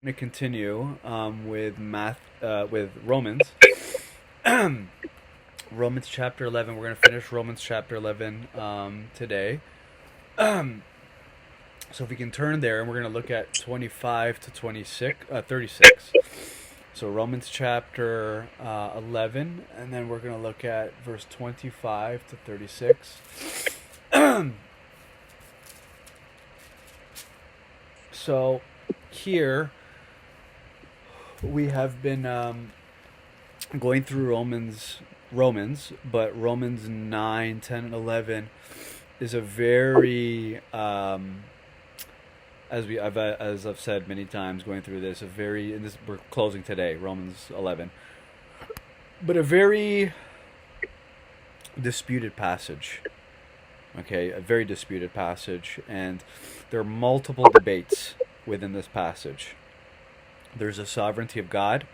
Going to continue with Romans. Romans chapter 11. We're going to finish Romans chapter 11 today. So if we can turn there, and we're going to look at 25 to 36. So Romans chapter 11, and then we're going to look at verse 25 to 36. So here we have been going through Romans, but Romans 9, 10, and 11 is a very, as I've said many times going through this, and this, we're closing today, Romans 11, but a very disputed passage. Okay, a very disputed passage, and there are multiple debates within this passage. There's a sovereignty of God.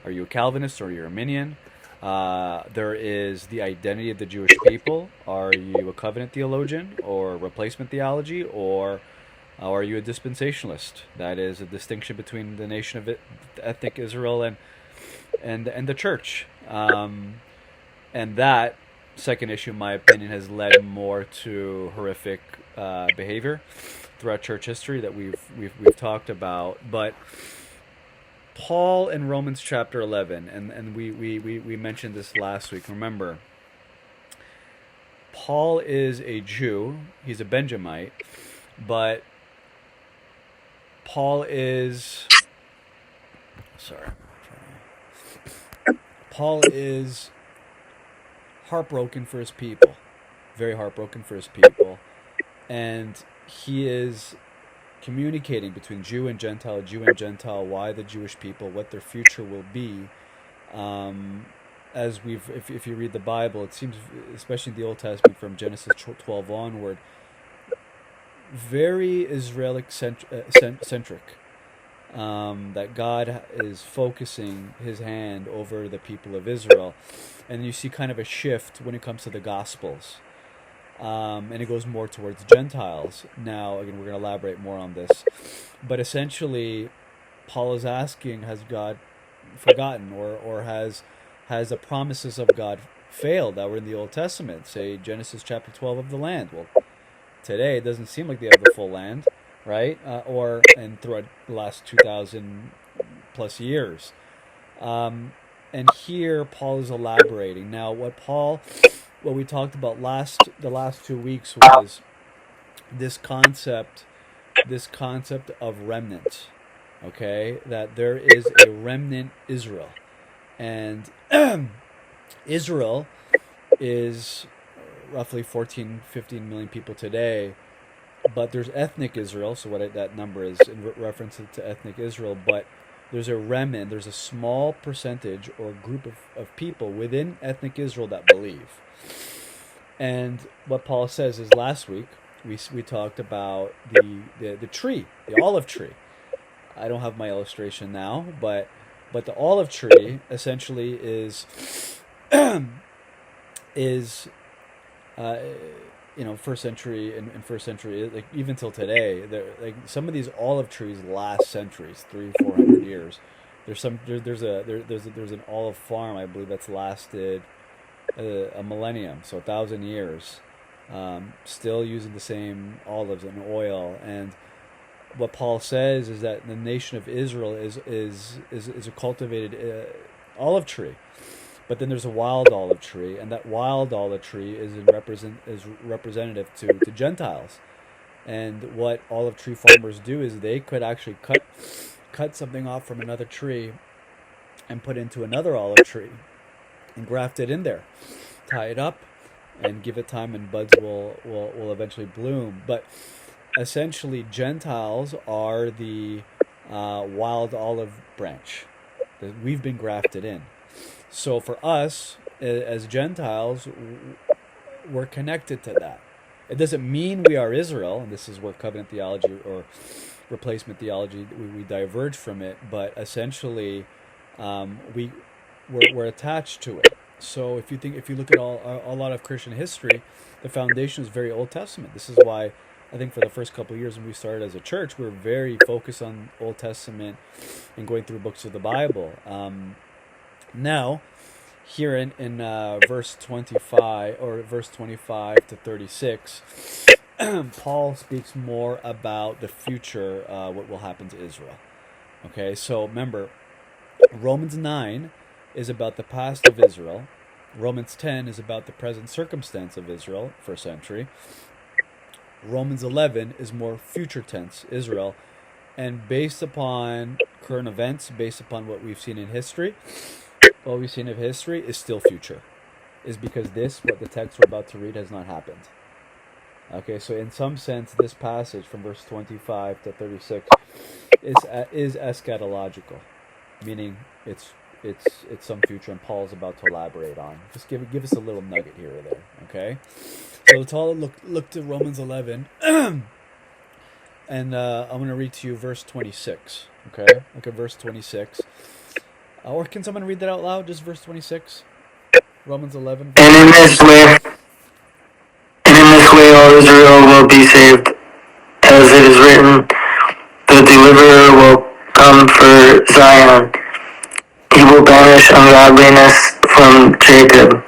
Are you a Calvinist or are you a Arminian? There is the identity of the Jewish people. Are you a covenant theologian or replacement theology, or are you a dispensationalist? That is a distinction between the nation of ethnic Israel and the church. And that second issue, in my opinion, has led more to horrific behavior throughout church history that we've talked about. But Paul in Romans chapter 11, and we mentioned this last week. Remember, Paul is a Jew. He's a Benjamite, but Paul is sorry. Paul is heartbroken for his people, very heartbroken for his people, and he is communicating between Jew and Gentile, why the Jewish people, what their future will be. If you read the Bible, it seems, especially in the Old Testament, from Genesis 12 onward, very Israelic centric. That God is focusing His hand over the people of Israel, and you see kind of a shift when it comes to the Gospels. And it goes more towards Gentiles. Now, again, we're going to elaborate more on this. But essentially, Paul is asking, has God forgotten, or has the promises of God failed that were in the Old Testament? Say, Genesis chapter 12 of the land. Well, today it doesn't seem like they have the full land, right? And throughout the last 2,000 plus years. And here, Paul is elaborating. Now, what we talked about the last 2 weeks was this concept of remnant. Okay, that there is a remnant Israel, and Israel is roughly 14, 15 million people today, but there's ethnic Israel. So that number is in reference to ethnic Israel, but there's a remnant, there's a small percentage or group of people within ethnic Israel that believe. And what Paul says is, last week we talked about the tree, the olive tree. I don't have my illustration now, but the olive tree essentially is is first century and first century, like even till today, like some of these olive trees last centuries, 300-400 years. There's an olive farm, I believe, that's lasted a millennium, so 1,000 years, still using the same olives and oil. And what Paul says is that the nation of Israel is a cultivated olive tree. But then there's a wild olive tree, and that wild olive tree is representative to Gentiles. And what olive tree farmers do is they could actually cut something off from another tree and put into another olive tree and graft it in there, tie it up, and give it time, and buds will eventually bloom. But essentially, Gentiles are the wild olive branch that we've been grafted in. So for us, as Gentiles, we're connected to that. It doesn't mean we are Israel, and this is where covenant theology or replacement theology, we diverge from it, but essentially we're attached to it. So if you look at a lot of Christian history, the foundation is very Old Testament. This is why I think for the first couple of years when we started as a church, we were very focused on Old Testament and going through books of the Bible. Now, here in verse 25 or verse 25 to 36, Paul speaks more about the future, what will happen to Israel. Okay, so remember, Romans 9 is about the past of Israel. Romans 10 is about the present circumstance of Israel, first century. Romans 11 is more future tense, Israel. And based upon current events, based upon what we've seen in history, what we've seen of history is still future. Is because what the text we're about to read, has not happened. Okay, so in some sense, this passage from verse 25 to 36 is eschatological, meaning it's some future, and Paul's about to elaborate on. Just give us a little nugget here or there. Okay, so let's all look to Romans 11, and I'm going to read to you verse 26. Okay, look at verse 26. Or can someone read that out loud? Just verse 26. Romans 11. And in this way all Israel will be saved. As it is written, the deliverer will come for Zion. He will banish ungodliness from Jacob.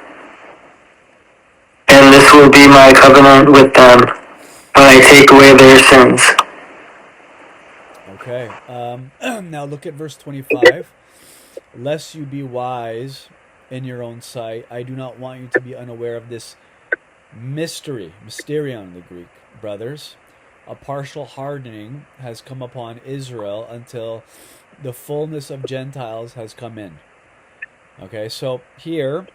And this will be my covenant with them when I take away their sins. Okay. Now look at verse 25. Lest you be wise in your own sight, I do not want you to be unaware of this mystery, mysterion in the Greek, brothers. A partial hardening has come upon Israel until the fullness of Gentiles has come in. Okay, so here,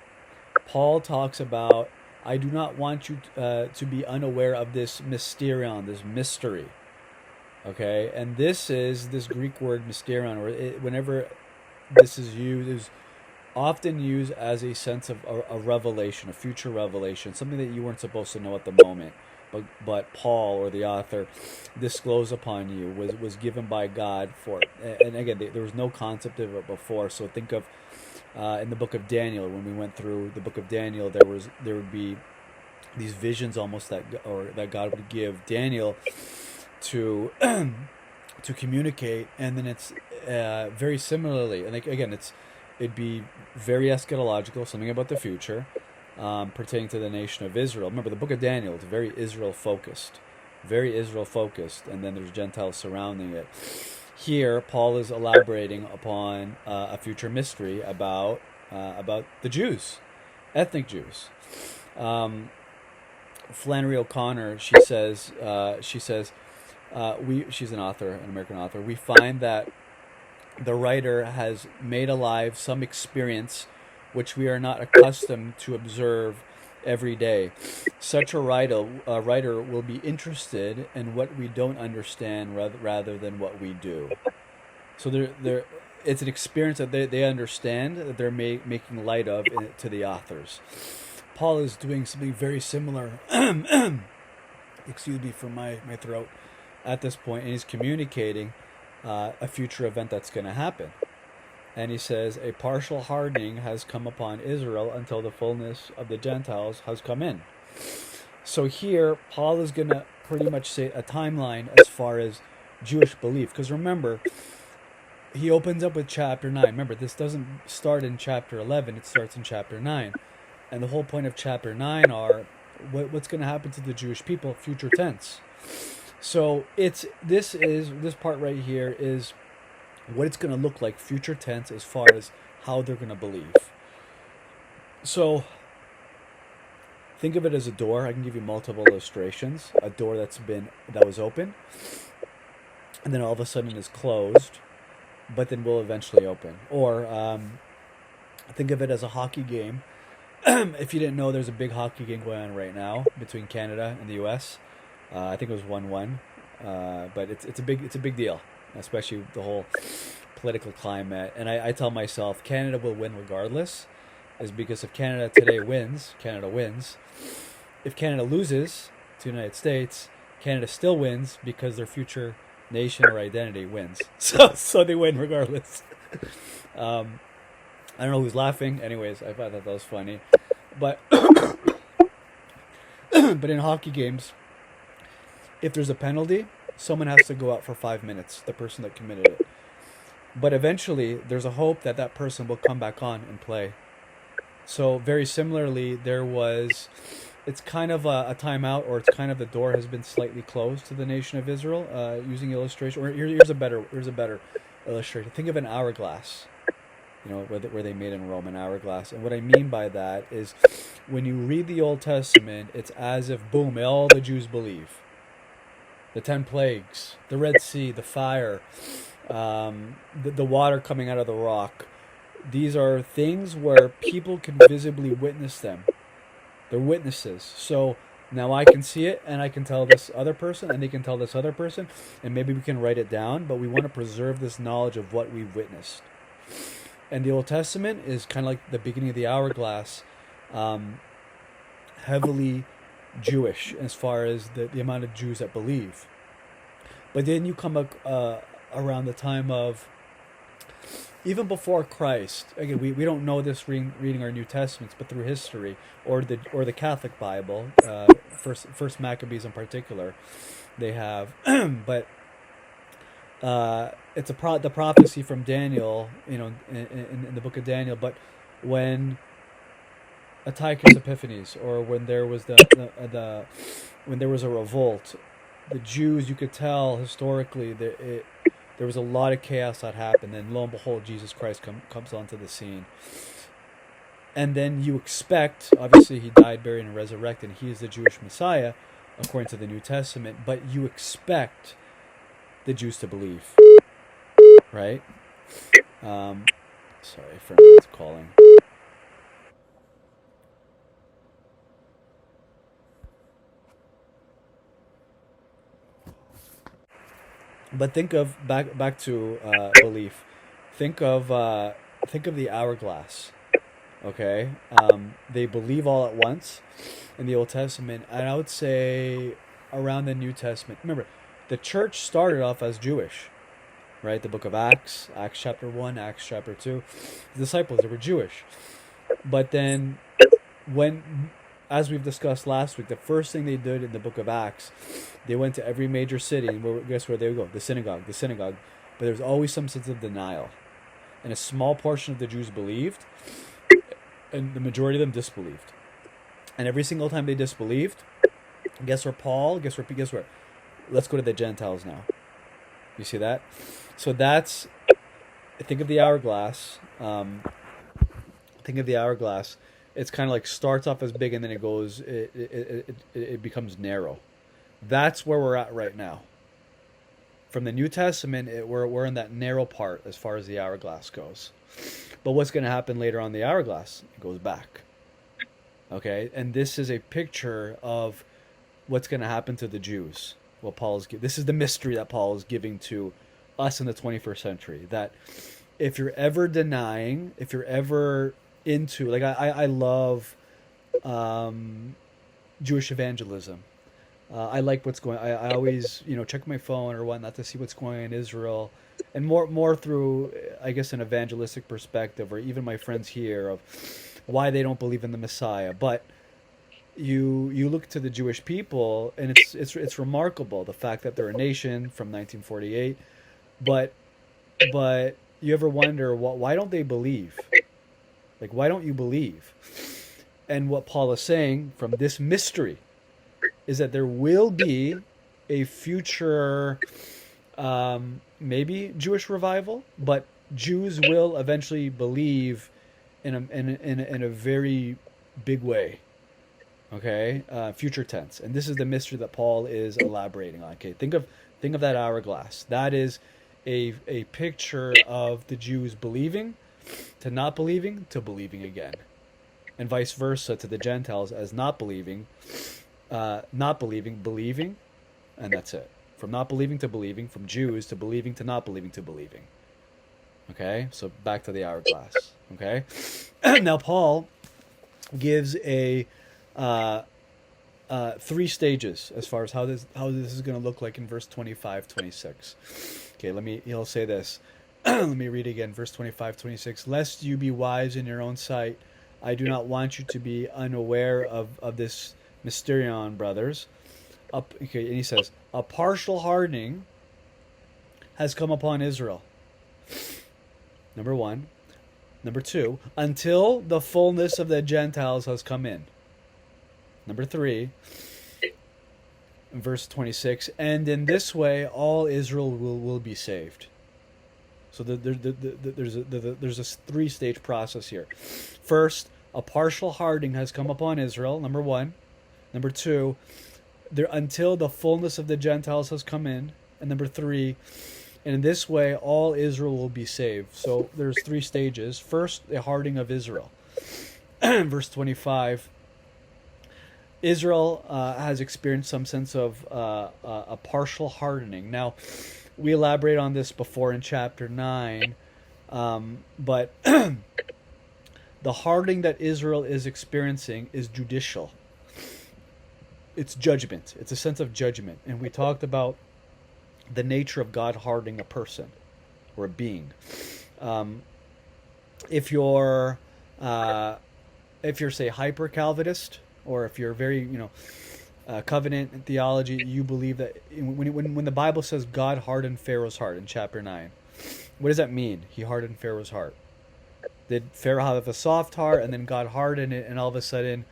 Paul talks about, I do not want you to be unaware of this mysterion, this mystery. Okay, and this Greek word mysterion, or whenever this is used, is often used as a sense of a revelation, a future revelation, something that you weren't supposed to know at the moment, but Paul, or the author, disclosed upon you, was given by God for. And again, there was no concept of it before. So think of in the book of Daniel, when we went through the book of Daniel, there would be these visions almost that God would give Daniel to to communicate, and then it's very similarly, and again, it'd be very eschatological, something about the future, pertaining to the nation of Israel. Remember, the book of Daniel is very Israel focused, and then there's Gentiles surrounding it. Here, Paul is elaborating upon a future mystery about the Jews, ethnic Jews. Flannery O'Connor, she says, she's an American author. We find that the writer has made alive some experience which we are not accustomed to observe every day. Such a writer will be interested in what we don't understand rather than what we do. So it's an experience that they understand, that they're making light of to the authors. Paul is doing something very similar. Excuse me for my throat. At this point, and he's communicating a future event that's going to happen. And he says, a partial hardening has come upon Israel until the fullness of the Gentiles has come in. So here, Paul is going to pretty much say a timeline as far as Jewish belief. Because remember, he opens up with chapter 9. Remember, this doesn't start in chapter 11, it starts in chapter 9. And the whole point of chapter 9 are what's going to happen to the Jewish people, future tense. So this part right here is what it's going to look like, future tense, as far as how they're going to believe. So think of it as a door. I can give you multiple illustrations. A door that was open, and then all of a sudden is closed, but then will eventually open. Or think of it as a hockey game. If you didn't know, there's a big hockey game going on right now between Canada and the U.S. I think it was 1-1, but it's a big deal, especially the whole political climate. And I tell myself Canada will win regardless, is because if Canada today wins, Canada wins. If Canada loses to the United States, Canada still wins because their future nation or identity wins. So they win regardless. I don't know who's laughing. Anyways, I thought that was funny, but but in hockey games, if there's a penalty, someone has to go out for 5 minutes, the person that committed it. But eventually, there's a hope that that person will come back on and play. So very similarly, it's kind of a timeout, or it's kind of the door has been slightly closed to the nation of Israel. Using illustration, or here's a better illustration. Think of an hourglass, where they made in Rome an hourglass. And what I mean by that is, when you read the Old Testament, it's as if, boom, all the Jews believe. The 10 plagues, the Red Sea, the fire, the water coming out of the rock. These are things where people can visibly witness them. They're witnesses. So now I can see it, and I can tell this other person, and they can tell this other person, and maybe we can write it down, but we want to preserve this knowledge of what we've witnessed. And the Old Testament is kind of like the beginning of the hourglass, heavily Jewish as far as the amount of Jews that believe. But then you come around the time of, even before Christ. Again, we don't know this reading our New Testaments, but through history or the Catholic Bible, First Maccabees in particular, they have. But it's the prophecy from Daniel, in the book of Daniel. But when Antiochus Epiphanes, or when there was when there was a revolt, the Jews, you could tell historically that there was a lot of chaos that happened, and lo and behold, Jesus Christ comes onto the scene. And then you expect, obviously he died, buried, and resurrected, and he is the Jewish Messiah, according to the New Testament, but you expect the Jews to believe, right? Sorry, a friend is calling. But think of back to belief. Think of the hourglass. Okay, they believe all at once in the Old Testament, and I would say around the New Testament. Remember, the church started off as Jewish, right? The book of Acts chapter 1, Acts chapter 2. The disciples, they were Jewish, but then as we've discussed last week, the first thing they did in the book of Acts, they went to every major city, and guess where they would go? The synagogue. But there was always some sense of denial. And a small portion of the Jews believed, and the majority of them disbelieved. And every single time they disbelieved, guess where? Let's go to the Gentiles now. You see that? So think of the hourglass. It's kind of like starts off as big, and then it becomes narrow. That's where we're at right now. From the New Testament, we're in that narrow part as far as the hourglass goes. But what's going to happen later on the hourglass? It goes back. Okay, and this is a picture of what's going to happen to the Jews. This is the mystery that Paul is giving to us in the 21st century. That if you're ever denying, if you're ever into, like I love Jewish evangelism. I like what's going. I always check my phone or whatnot to see what's going on in Israel, and more through, I guess, an evangelistic perspective, or even my friends here, of why they don't believe in the Messiah. But you look to the Jewish people, and it's remarkable, the fact that they're a nation from 1948. But you ever wonder why don't they believe? Like, why don't you believe? And what Paul is saying from this mystery is that there will be a future, maybe Jewish revival, but Jews will eventually believe in a very big way. Okay, future tense, and this is the mystery that Paul is elaborating on. Okay, think of that hourglass. That is a picture of the Jews believing, to not believing, to believing again, and vice versa to the Gentiles as not believing, believing, and that's it. From not believing to believing, from Jews to believing to not believing to believing. Okay, so back to the hourglass. Okay, now Paul gives a 3 stages as far as how this is going to look like in verse 25, 26. Okay, he'll say this. Let me read again, verse 25, 26. Lest you be wise in your own sight, I do not want you to be unaware of this mysterion, brothers. Okay, and he says, a partial hardening has come upon Israel. Number one. Number two, until the fullness of the Gentiles has come in. Number three, verse 26, and in this way all Israel will be saved. So there's a three-stage process here. First, a partial hardening has come upon Israel, number one. Number two, until the fullness of the Gentiles has come in. And number three, and in this way all Israel will be saved. So there's three stages. First, the hardening of Israel. Verse 25, Israel has experienced some sense of a partial hardening. Now, we elaborate on this before in chapter 9, but the hardening that Israel is experiencing is judicial. It's judgment. It's a sense of judgment. And we talked about the nature of God hardening a person or a being. If you're say hyper Calvinist, or if you're very covenant theology, you believe that when the Bible says God hardened Pharaoh's heart in chapter 9, what does that mean? He hardened Pharaoh's heart. Did Pharaoh have a soft heart and then God hardened it, and all of a sudden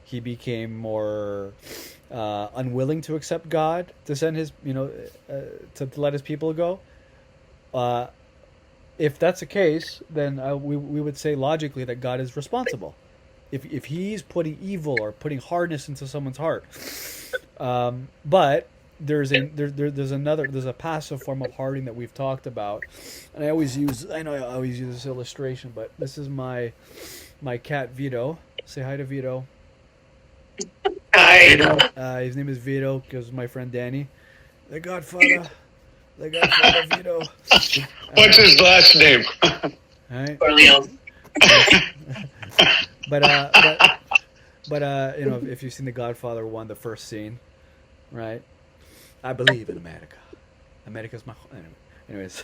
he became more unwilling to accept God to send his to let his people go? If that's the case, then we would say logically that God is responsible. If he's putting evil or putting hardness into someone's heart, but there's a passive form of hardening that we've talked about, and I always use this illustration, but this is my cat Vito. Say hi to Vito. Hi. His name is Vito because my friend Danny, the Godfather Vito. What's his last name? Right? Corleone. But if you've seen The Godfather 1, the first scene, right? I believe in America. America's my home. Anyways,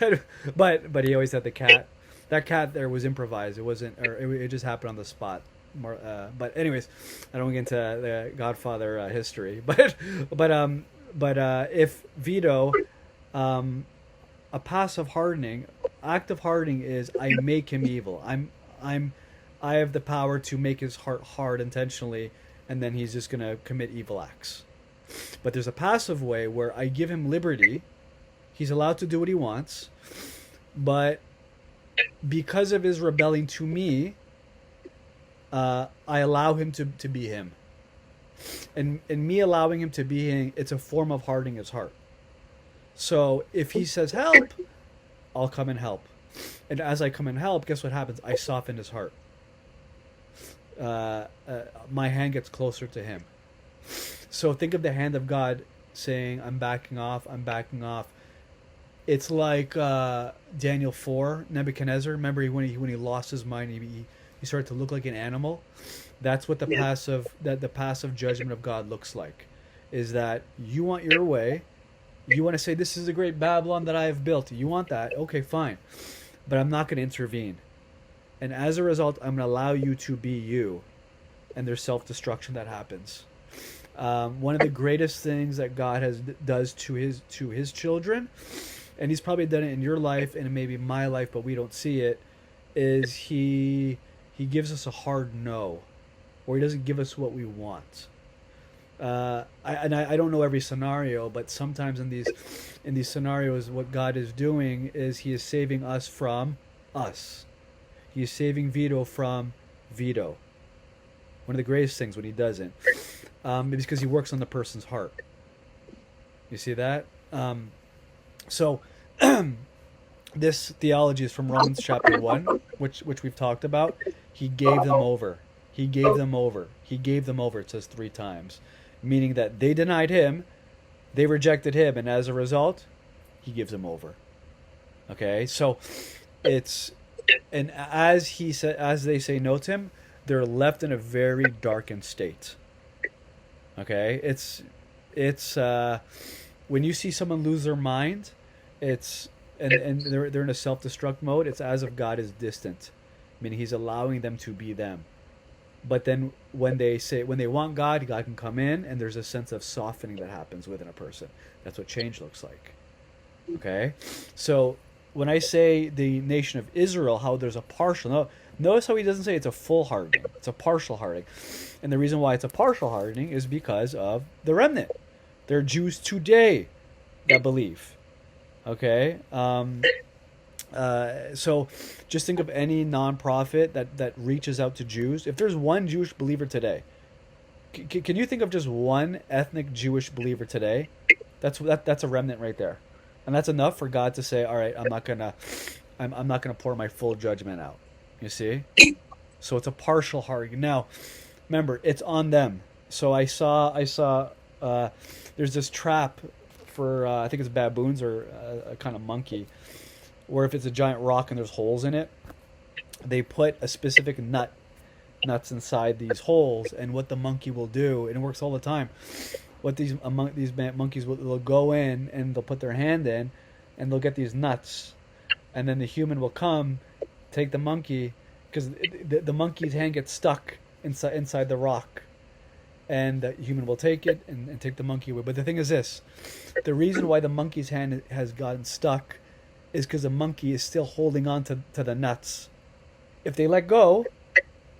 but he always had the cat. That cat there was improvised. It wasn't, or it just happened on the spot. More, but anyways, I don't get into the Godfather history. But if Vito, a passive hardening, active hardening is I make him evil. I have the power to make his heart hard intentionally, and then he's just going to commit evil acts. But there's a passive way where I give him liberty. He's allowed to do what he wants, but because of his rebelling to me, I allow him to be him. And me allowing him to be him, it's a form of hardening his heart. So if he says help, I'll come and help. And as I come and help, guess what happens? I soften his heart. My hand gets closer to him. So think of the hand of God saying, I'm backing off. It's like Daniel 4, Nebuchadnezzar. Remember when he lost his mind, he started to look like an animal. That's what the passive judgment of God looks like. Is that you want your way. You want to say, this is the great Babylon that I have built. You want that? Okay, fine. But I'm not going to intervene. And as a result, I'm going to allow you to be you. And there's self-destruction that happens. One of the greatest things that God does to his children, and he's probably done it in your life and maybe my life, but we don't see it, is he gives us a hard no, or he doesn't give us what we want. I don't know every scenario, but sometimes in these scenarios, what God is doing is he is saving us from us. He is saving Vito from Vito. One of the greatest things when he doesn't. It's because he works on the person's heart. You see that? So this theology is from Romans chapter 1, which we've talked about. He gave them over. He gave them over. He gave them over, it says 3 times. Meaning that they denied him, they rejected him, and as a result, he gives them over. Okay? So and as they say no to him, they're left in a very darkened state. Okay? It's when you see someone lose their mind, and they're in a self-destruct mode, it's as if God is distant. Meaning he's allowing them to be them. But then when they want God, God can come in, and there's a sense of softening that happens within a person. That's what change looks like. Okay, so when I say the nation of Israel, how there's a partial. No, notice how he doesn't say it's a full hardening; it's a partial hardening, and the reason why it's a partial hardening is because of the remnant. There are Jews today that believe. Okay, so just think of any nonprofit that reaches out to Jews. If there's one Jewish believer today, can you think of just one ethnic Jewish believer today? That's a remnant right there, and that's enough for God to say, "All right, I'm not gonna pour my full judgment out." You see, so it's a partial hardening. Now, remember, it's on them. So I saw there's this trap for I think it's baboons or a kind of monkey, where if it's a giant rock and there's holes in it, they put a specific nuts inside these holes, and what the monkey will do, and it works all the time. What these monkeys will go in and they'll put their hand in, and they'll get these nuts, and then the human will come, take the monkey, because the monkey's hand gets stuck inside the rock, and the human will take it and take the monkey away. But the thing is this: the reason why the monkey's hand has gotten stuck is because the monkey is still holding on to the nuts. If they let go,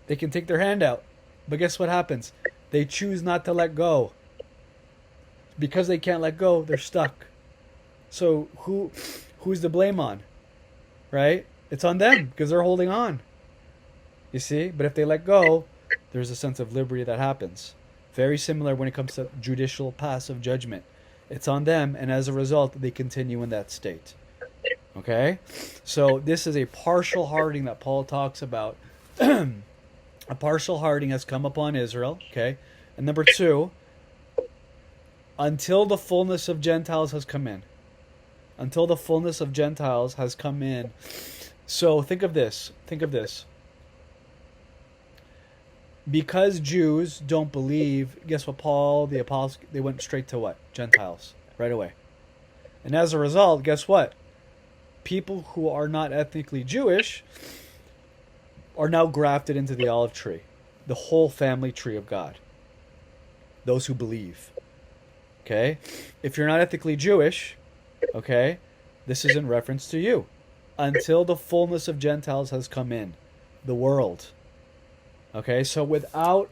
they can take their hand out. But guess what happens? They choose not to let go. Because they can't let go, they're stuck. So who's the blame on? Right? It's on them because they're holding on. You see? But if they let go, there's a sense of liberty that happens. Very similar when it comes to judicial passive judgment. It's on them, and as a result, they continue in that state. Okay? So this is a partial hardening that Paul talks about. A partial hardening has come upon Israel. Okay? And number two, until the fullness of Gentiles has come in. Until the fullness of Gentiles has come in. So think of this. Because Jews don't believe, guess what? Paul, the apostles, they went straight to what? Gentiles. Right away. And as a result, guess what? People who are not ethnically Jewish are now grafted into the olive tree. The whole family tree of God. Those who believe. Okay? If you're not ethnically Jewish, okay, this is in reference to you. Until the fullness of Gentiles has come in. The world. Okay? So without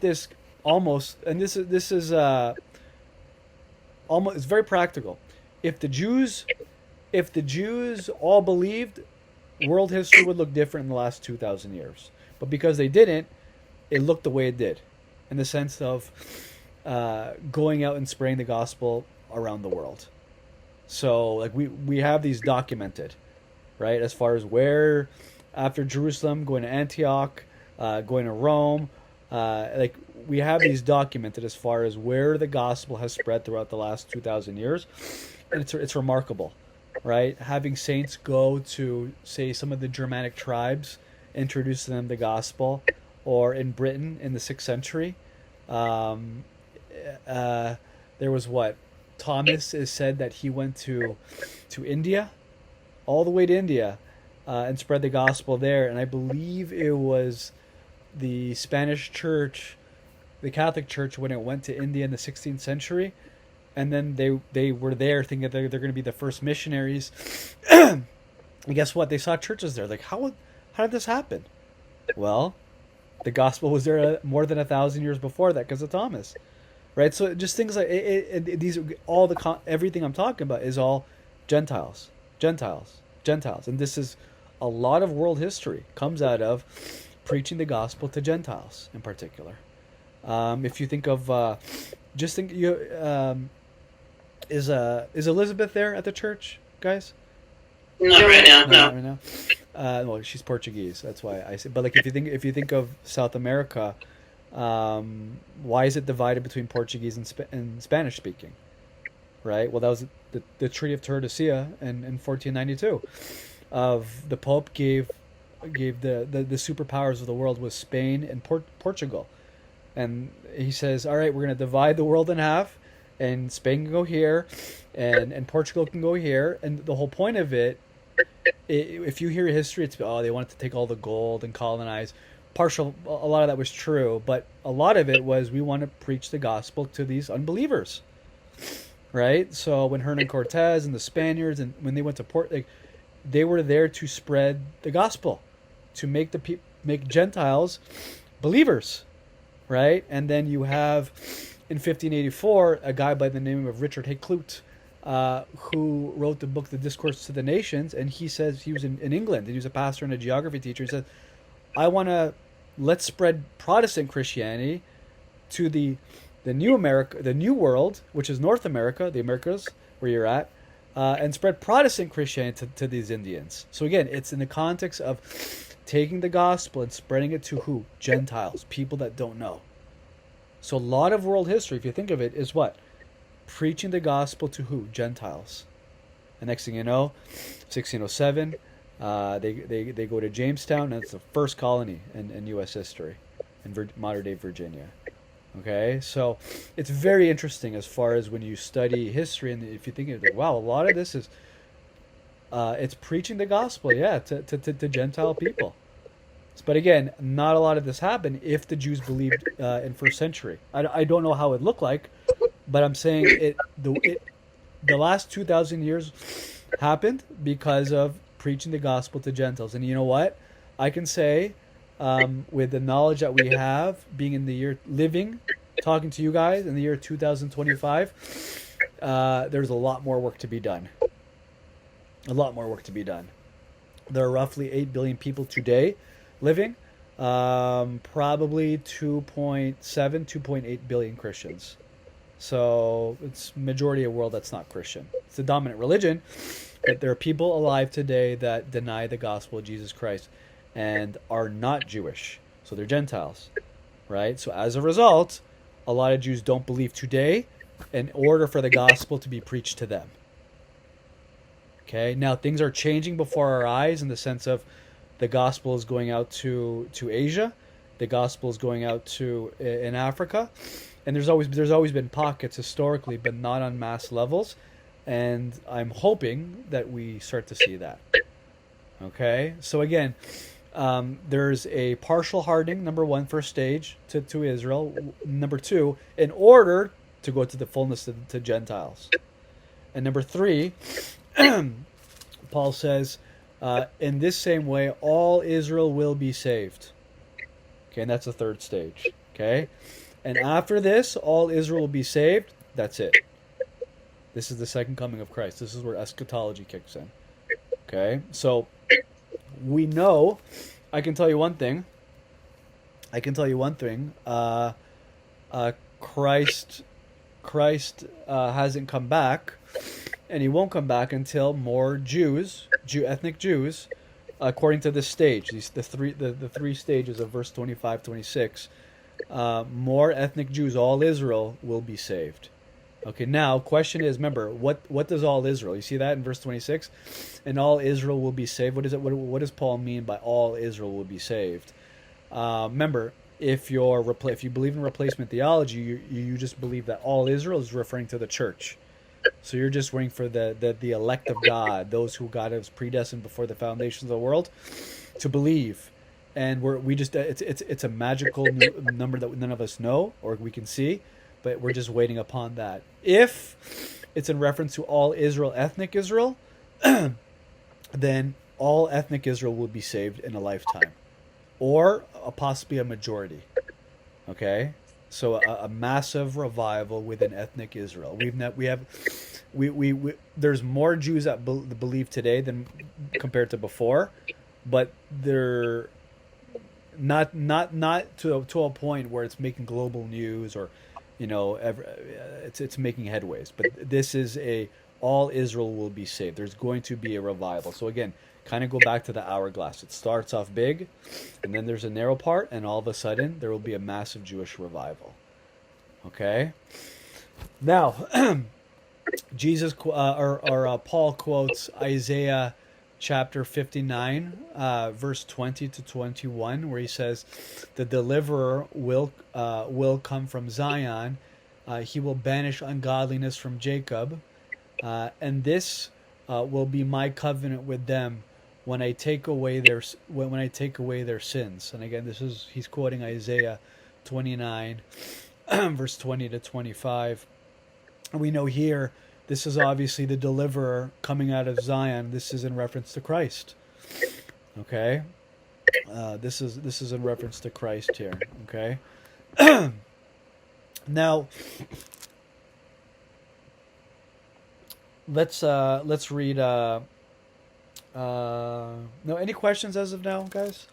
this almost, and this is almost, it's very practical. If the Jews all believed, world history would look different in the last 2,000 years. But because they didn't, it looked the way it did. In the sense of going out and spreading the gospel around the world. So like we have these documented, right? As far as where, after Jerusalem, going to Antioch, going to Rome, like we have these documented as far as where the gospel has spread throughout the last 2,000 years. And it's remarkable, right? Having saints go to, say, some of the Germanic tribes, introduce them the gospel, or in Britain in the 6th century, there was Thomas is said that he went to India, all the way to India, and spread the gospel there. And I believe it was the Spanish church, the Catholic Church, when it went to India in the 16th century, and then they were there thinking that they're going to be the first missionaries. And guess what? They saw churches there. Like, how did this happen? Well, the gospel was there more than 1,000 years before that because of Thomas, right? So just things like these, everything I'm talking about is all Gentiles, and this is a lot of world history comes out of preaching the gospel to Gentiles in particular. If you think of, is Elizabeth there at the church, guys? Not right now. No. Not right now. Well, she's Portuguese. That's why I say. But like, if you think of South America, why is it divided between Portuguese and Spanish speaking? Right. Well, that was the Treaty of Tordesillas in 1492. Of the Pope gave the superpowers of the world was Spain and Portugal, and he says, all right, we're going to divide the world in half, and Spain can go here, and Portugal can go here, and the whole point of it, if you hear history, it's they wanted to take all the gold and colonize. a lot of that was true, but a lot of it was we want to preach the gospel to these unbelievers, right? So when Hernan Cortez and the Spaniards, and when they went to port, they were there to spread the gospel, to make make Gentiles believers, right? And then you have in 1584 a guy by the name of Richard Hakluyt, who wrote the book The Discourse to the Nations, and he says he was in England, and he was a pastor and a geography teacher. He said, let's spread Protestant Christianity to the new America, the new world, which is North America, the Americas, where you're at, and spread Protestant Christianity to these Indians. So again, it's in the context of taking the gospel and spreading it to who? Gentiles, people that don't know. So a lot of world history, if you think of it, is what? Preaching the gospel to who? Gentiles. And next thing you know, 1607, they go to Jamestown, and it's the first colony in U.S. history, in modern-day Virginia. Okay, so it's very interesting as far as when you study history, and if you think of it, wow, a lot of this is it's preaching the gospel, to Gentile people. But again, not a lot of this happened if the Jews believed in first century. I don't know how it looked like, but I'm saying the last 2,000 years happened because of preaching the gospel to Gentiles. And you know what? I can say, with the knowledge that we have, being in the year, talking to you guys in the year 2025, there's a lot more work to be done. A lot more work to be done. There are roughly 8 billion people today living, probably 2.8 billion Christians. So it's majority of the world that's not Christian. It's the dominant religion, but there are people alive today that deny the gospel of Jesus Christ and are not Jewish. So they're Gentiles, right? So as a result, a lot of Jews don't believe today in order for the gospel to be preached to them. Okay, now things are changing before our eyes in the sense of the gospel is going out to Asia, the gospel is going out to in Africa, and there's always been pockets historically, but not on mass levels, and I'm hoping that we start to see that. Okay, so again, there's a partial hardening, number one, first stage to Israel. Number two, in order to go to the fullness to Gentiles, and number three. Paul says, in this same way, all Israel will be saved. Okay, and that's the third stage. Okay, and after this, all Israel will be saved. That's it. This is the second coming of Christ. This is where eschatology kicks in. Okay, so we know. I can tell you one thing. Christ hasn't come back. And he won't come back until more ethnic Jews, according to this stage, the three stages of verse 25, 26, more ethnic Jews, all Israel, will be saved. Okay, now, question is, remember, what does all Israel? You see that in verse 26? And all Israel will be saved. What is it? What does Paul mean by all Israel will be saved? Remember, if you believe in replacement theology, you just believe that all Israel is referring to the church. So you're just waiting for the elect of God, those who God has predestined before the foundations of the world, to believe. And it's a magical number that none of us know or we can see, but we're just waiting upon that. If it's in reference to all Israel, ethnic Israel, then all ethnic Israel will be saved in a lifetime, or possibly a majority. Okay. So a massive revival within ethnic Israel. There's more Jews that believe today than compared to before, but they're not to a point where it's making global news or, it's making headways. But this is all Israel will be saved. There's going to be a revival. So again, kind of go back to the hourglass. It starts off big, and then there's a narrow part, and all of a sudden there will be a massive Jewish revival. Okay. Now, Paul quotes Isaiah chapter 59, verse 20 to 21, where he says, "The deliverer will come from Zion. He will banish ungodliness from Jacob, and this will be my covenant with them when I take away their when I take away their sins. And again, he's quoting Isaiah 29, verse 20 to 25. And we know here this is obviously the deliverer coming out of Zion. This is in reference to Christ. Okay, this is in reference to Christ here. Okay, now let's read. No, any questions as of now, guys?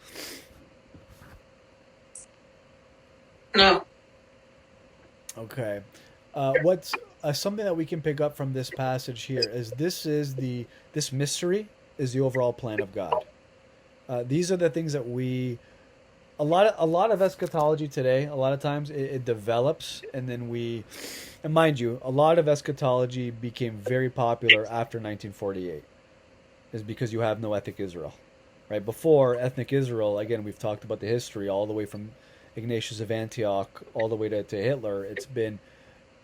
No. Okay. What's something that we can pick up from this passage here is this mystery is the overall plan of God. These are the things that a lot of eschatology today. A lot of times it develops, and then and mind you, a lot of eschatology became very popular after 1948. Is because you have no ethnic Israel, right? Before ethnic Israel, again, we've talked about the history all the way from Ignatius of Antioch all the way to Hitler. It's been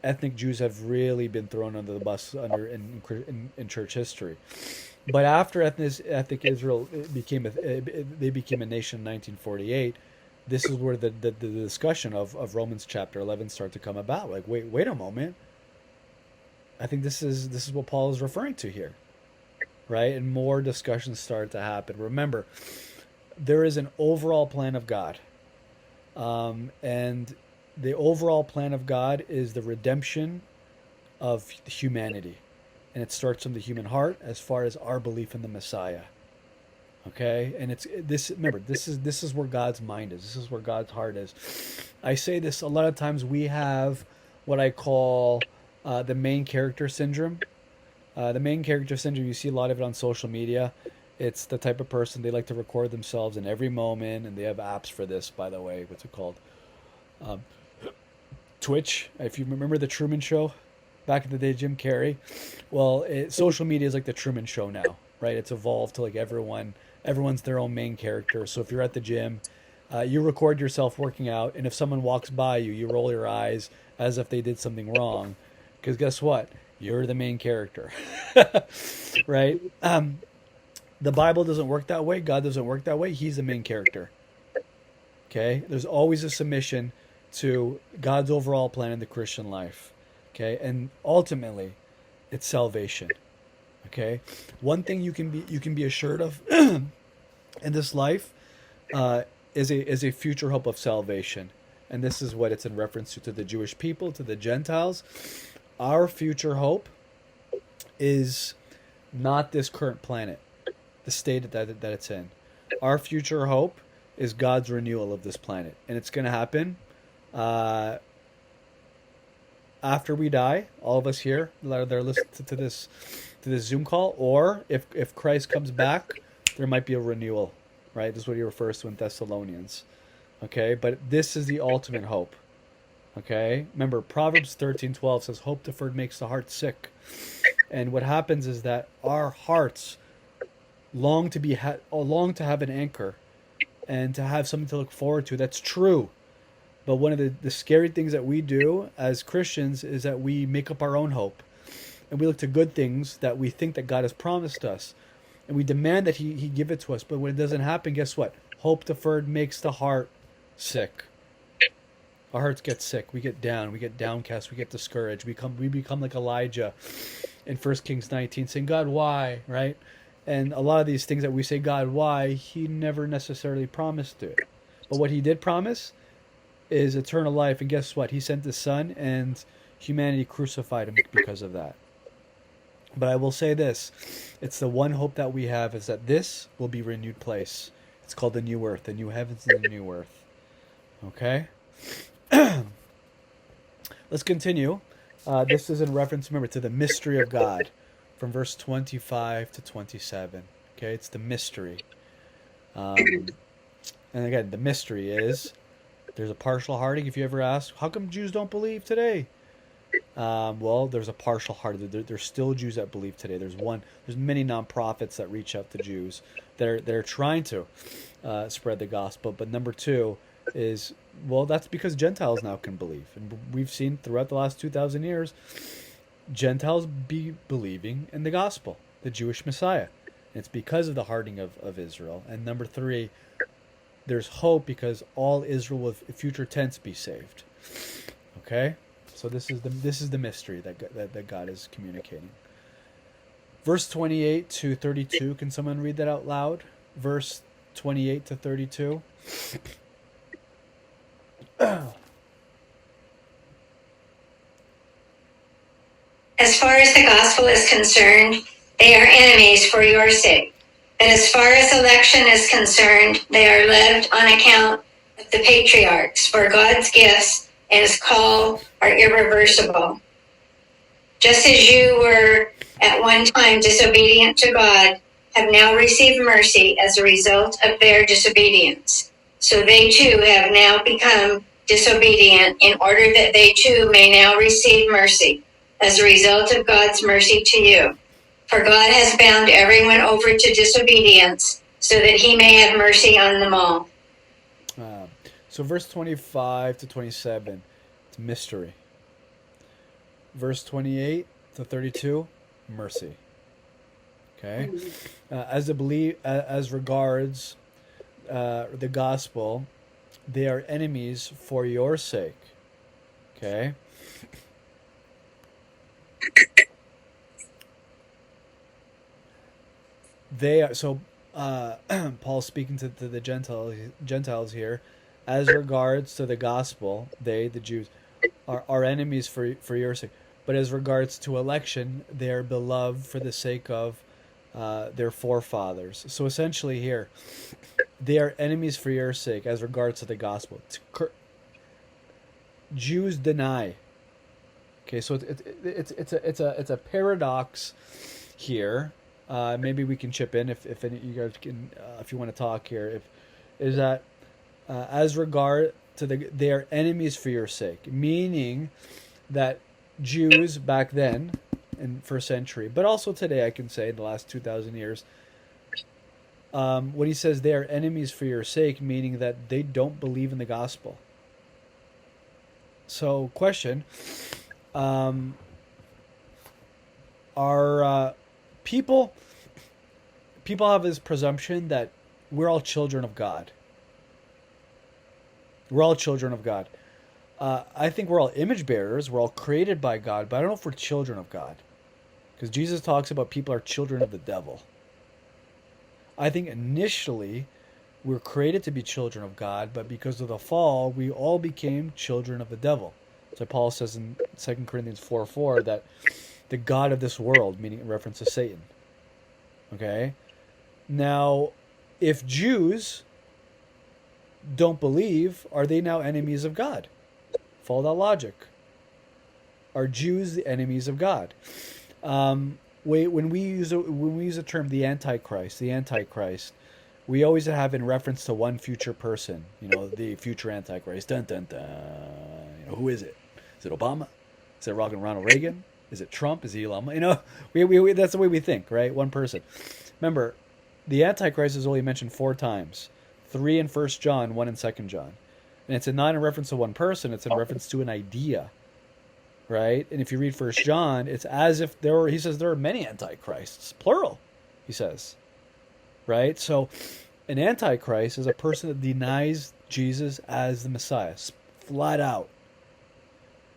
ethnic Jews have really been thrown under the bus in church history. But after ethnic Israel became a nation in 1948, this is where the discussion of Romans chapter 11 started to come about. Like, wait a moment. I think this is what Paul is referring to here. Right? And more discussions start to happen. Remember, there is an overall plan of God. And the overall plan of God is the redemption of humanity. And it starts from the human heart as far as our belief in the Messiah. Okay? And remember, this is where God's mind is. This is where God's heart is. I say this a lot of times. We have what I call the main character syndrome. The main character syndrome, you see a lot of it on social media. It's the type of person, they like to record themselves in every moment, and they have apps for this, by the way. What's it called? Twitch. If you remember the Truman Show, back in the day, Jim Carrey. Well, social media is like the Truman Show now, right? It's evolved to like everyone's their own main character. So if you're at the gym, you record yourself working out, and if someone walks by you, you roll your eyes as if they did something wrong. Because guess what? You're the main character, right? The Bible doesn't work that way. God doesn't work that way. He's the main character. Okay? There's always a submission to God's overall plan in the Christian life. Okay? And ultimately, it's salvation. Okay? One thing you can be assured of in this life is a future hope of salvation. And this is what it's in reference to the Jewish people, to the Gentiles. Our future hope is not this current planet, the state that it's in. Our future hope is God's renewal of this planet. And it's going to happen after we die, all of us here that are listening to this Zoom call, or if Christ comes back, there might be a renewal, right? This is what he refers to in Thessalonians. Okay, but this is the ultimate hope. Okay, remember Proverbs 13:12 says, "Hope deferred makes the heart sick," and what happens is that our hearts long to have an anchor and to have something to look forward to. That's true, but one of the scary things that we do as Christians is that we make up our own hope, and we look to good things that we think that God has promised us, and we demand that He give it to us. But when it doesn't happen, guess what? Hope deferred makes the heart sick. Our hearts get sick. We get down. We get downcast. We get discouraged. We become like Elijah in 1 Kings 19, saying, "God, why?" Right? And a lot of these things that we say, "God, why?" He never necessarily promised it. But what He did promise is eternal life. And guess what? He sent His Son, and humanity crucified Him because of that. But I will say this: it's the one hope that we have is that this will be a renewed place. It's called the new earth, the new heavens, and the new earth. Okay. Let's continue. This is in reference, remember, to the mystery of God from verse 25 to 27. Okay, it's the mystery. And again, the mystery is there's a partial hearting. If you ever ask, how come Jews don't believe today? Well, there's a partial hearting. There's still Jews that believe today. There's many nonprofits that reach out to Jews that are trying to spread the gospel. But number two is, well, that's because Gentiles now can believe. And we've seen throughout the last 2,000 years, Gentiles be believing in the gospel, the Jewish Messiah. It's because of the hardening of Israel. And number three, there's hope because all Israel will, future tense, be saved. Okay, so this is the mystery that God is communicating. Verse 28 to 32. Can someone read that out loud? Verse 28 to 32. As far as the gospel is concerned, they are enemies for your sake. But as far as election is concerned, they are loved on account of the patriarchs, for God's gifts and his call are irreversible. Just as you were at one time disobedient to God, have now received mercy as a result of their disobedience. So they too have now become disobedient in order that they too may now receive mercy as a result of God's mercy to you. For God has bound everyone over to disobedience so that he may have mercy on them all. So verse 25 to 27, it's mystery. Verse 28 to 32, mercy. Okay? As regards the gospel, they are enemies for your sake. Okay? They are, so Paul's speaking to the Gentiles here. As regards to the gospel, they, the Jews, are enemies for your sake. But as regards to election, they are beloved for the sake of their forefathers. So essentially here, they are enemies for your sake as regards to the gospel. Jews deny. Okay, so it's a paradox here. Maybe we can chip in if any you guys can, if you want to talk here. Is that as regard to they are enemies for your sake, meaning that Jews back then in first century, but also today, I can say in the last 2,000 years, when he says they are enemies for your sake, meaning that they don't believe in the gospel. So, question: are people have this presumption that we're all children of God? We're all children of God. I think we're all image bearers. We're all created by God, but I don't know if we're children of God. Because Jesus talks about people are children of the devil. I think initially we're created to be children of God, but because of the fall, we all became children of the devil. So Paul says in 2 Corinthians 4:4 that the God of this world, meaning in reference to Satan. Okay? Now, if Jews don't believe, are they now enemies of God? Follow that logic. Are Jews the enemies of God? When we use the term the Antichrist, we always have in reference to one future person. You know, the future Antichrist. Dun dun dun. You know, who is it? Is it Obama? Is it Ronald Reagan? Is it Trump? Is it Elon? You know, we that's the way we think, right? One person. Remember, the Antichrist is only mentioned 4 times. 3 in 1 John, 1 in 2 John. And it's not in reference to one person, it's in reference to an idea. Right? And if you read 1 John, it's as if he says there are many antichrists. Plural, he says. Right? So an antichrist is a person that denies Jesus as the Messiah. Flat out.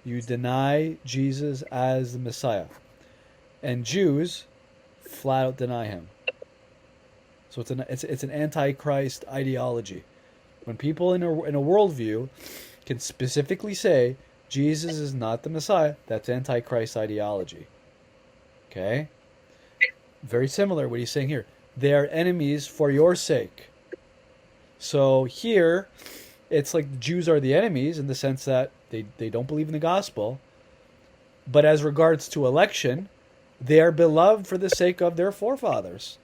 You deny Jesus as the Messiah. And Jews flat out deny him. So it's an antichrist ideology. When people in a worldview can specifically say Jesus is not the Messiah, that's antichrist ideology. Okay? Very similar what he's saying here. They are enemies for your sake. So here, it's like the Jews are the enemies in the sense that they don't believe in the gospel. But as regards to election, they are beloved for the sake of their forefathers.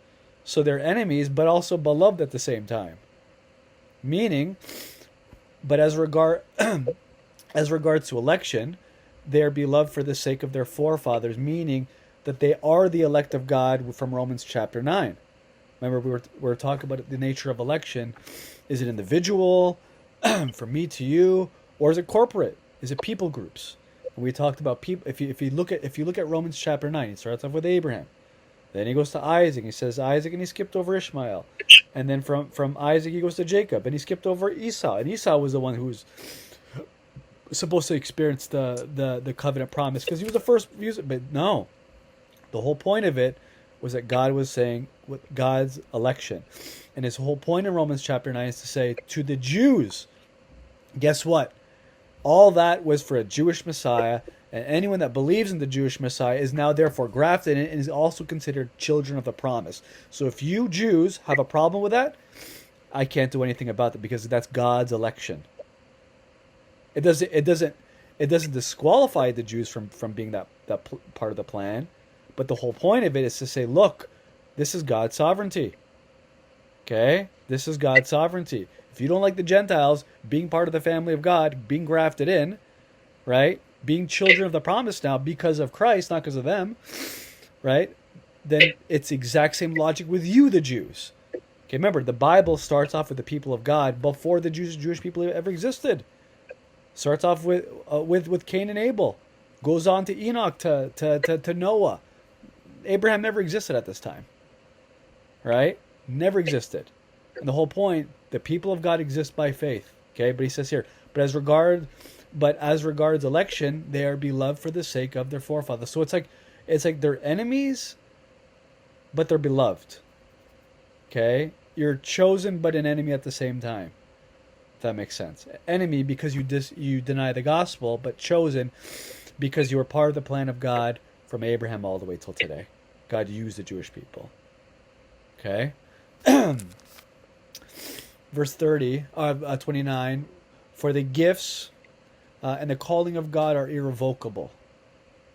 So they're enemies, but also beloved at the same time. Meaning, but as regards to election, they are beloved for the sake of their forefathers, meaning that they are the elect of God from Romans chapter 9. Remember, we were talking about the nature of election. Is it individual, from me to you, or is it corporate? Is it people groups? And we talked about people. If you look at Romans chapter 9, it starts off with Abraham. Then he goes to Isaac. He says Isaac, and he skipped over Ishmael. And then from Isaac he goes to Jacob, and he skipped over Esau. And Esau was the one who was supposed to experience the covenant promise because he was the first. But no, the whole point of it was that God was saying with God's election, and his whole point in Romans chapter 9 is to say to the Jews, guess what? All that was for a Jewish Messiah, and anyone that believes in the Jewish Messiah is now therefore grafted in and is also considered children of the promise. So if you Jews have a problem with that, I can't do anything about it because that's God's election. It doesn't disqualify the Jews from being that part of the plan, but the whole point of it is to say, look, this is God's sovereignty. Okay? This is God's sovereignty. If you don't like the Gentiles being part of the family of God, being grafted in, right? Being children of the promise now because of Christ, not because of them, right? Then it's the exact same logic with you, the Jews. Okay, remember, the Bible starts off with the people of God before the Jewish people ever existed. Starts off with Cain and Abel. Goes on to Enoch, to Noah. Abraham never existed at this time. Right? Never existed. And the whole point, the people of God exist by faith. Okay, but he says here, but as regards election, they are beloved for the sake of their forefathers. So it's like they're enemies, but they're beloved. Okay? You're chosen but an enemy at the same time. If that makes sense. Enemy because you deny the gospel, but chosen because you were part of the plan of God from Abraham all the way till today. God used the Jewish people. Okay? Verse 29, for the gifts and the calling of God are irrevocable.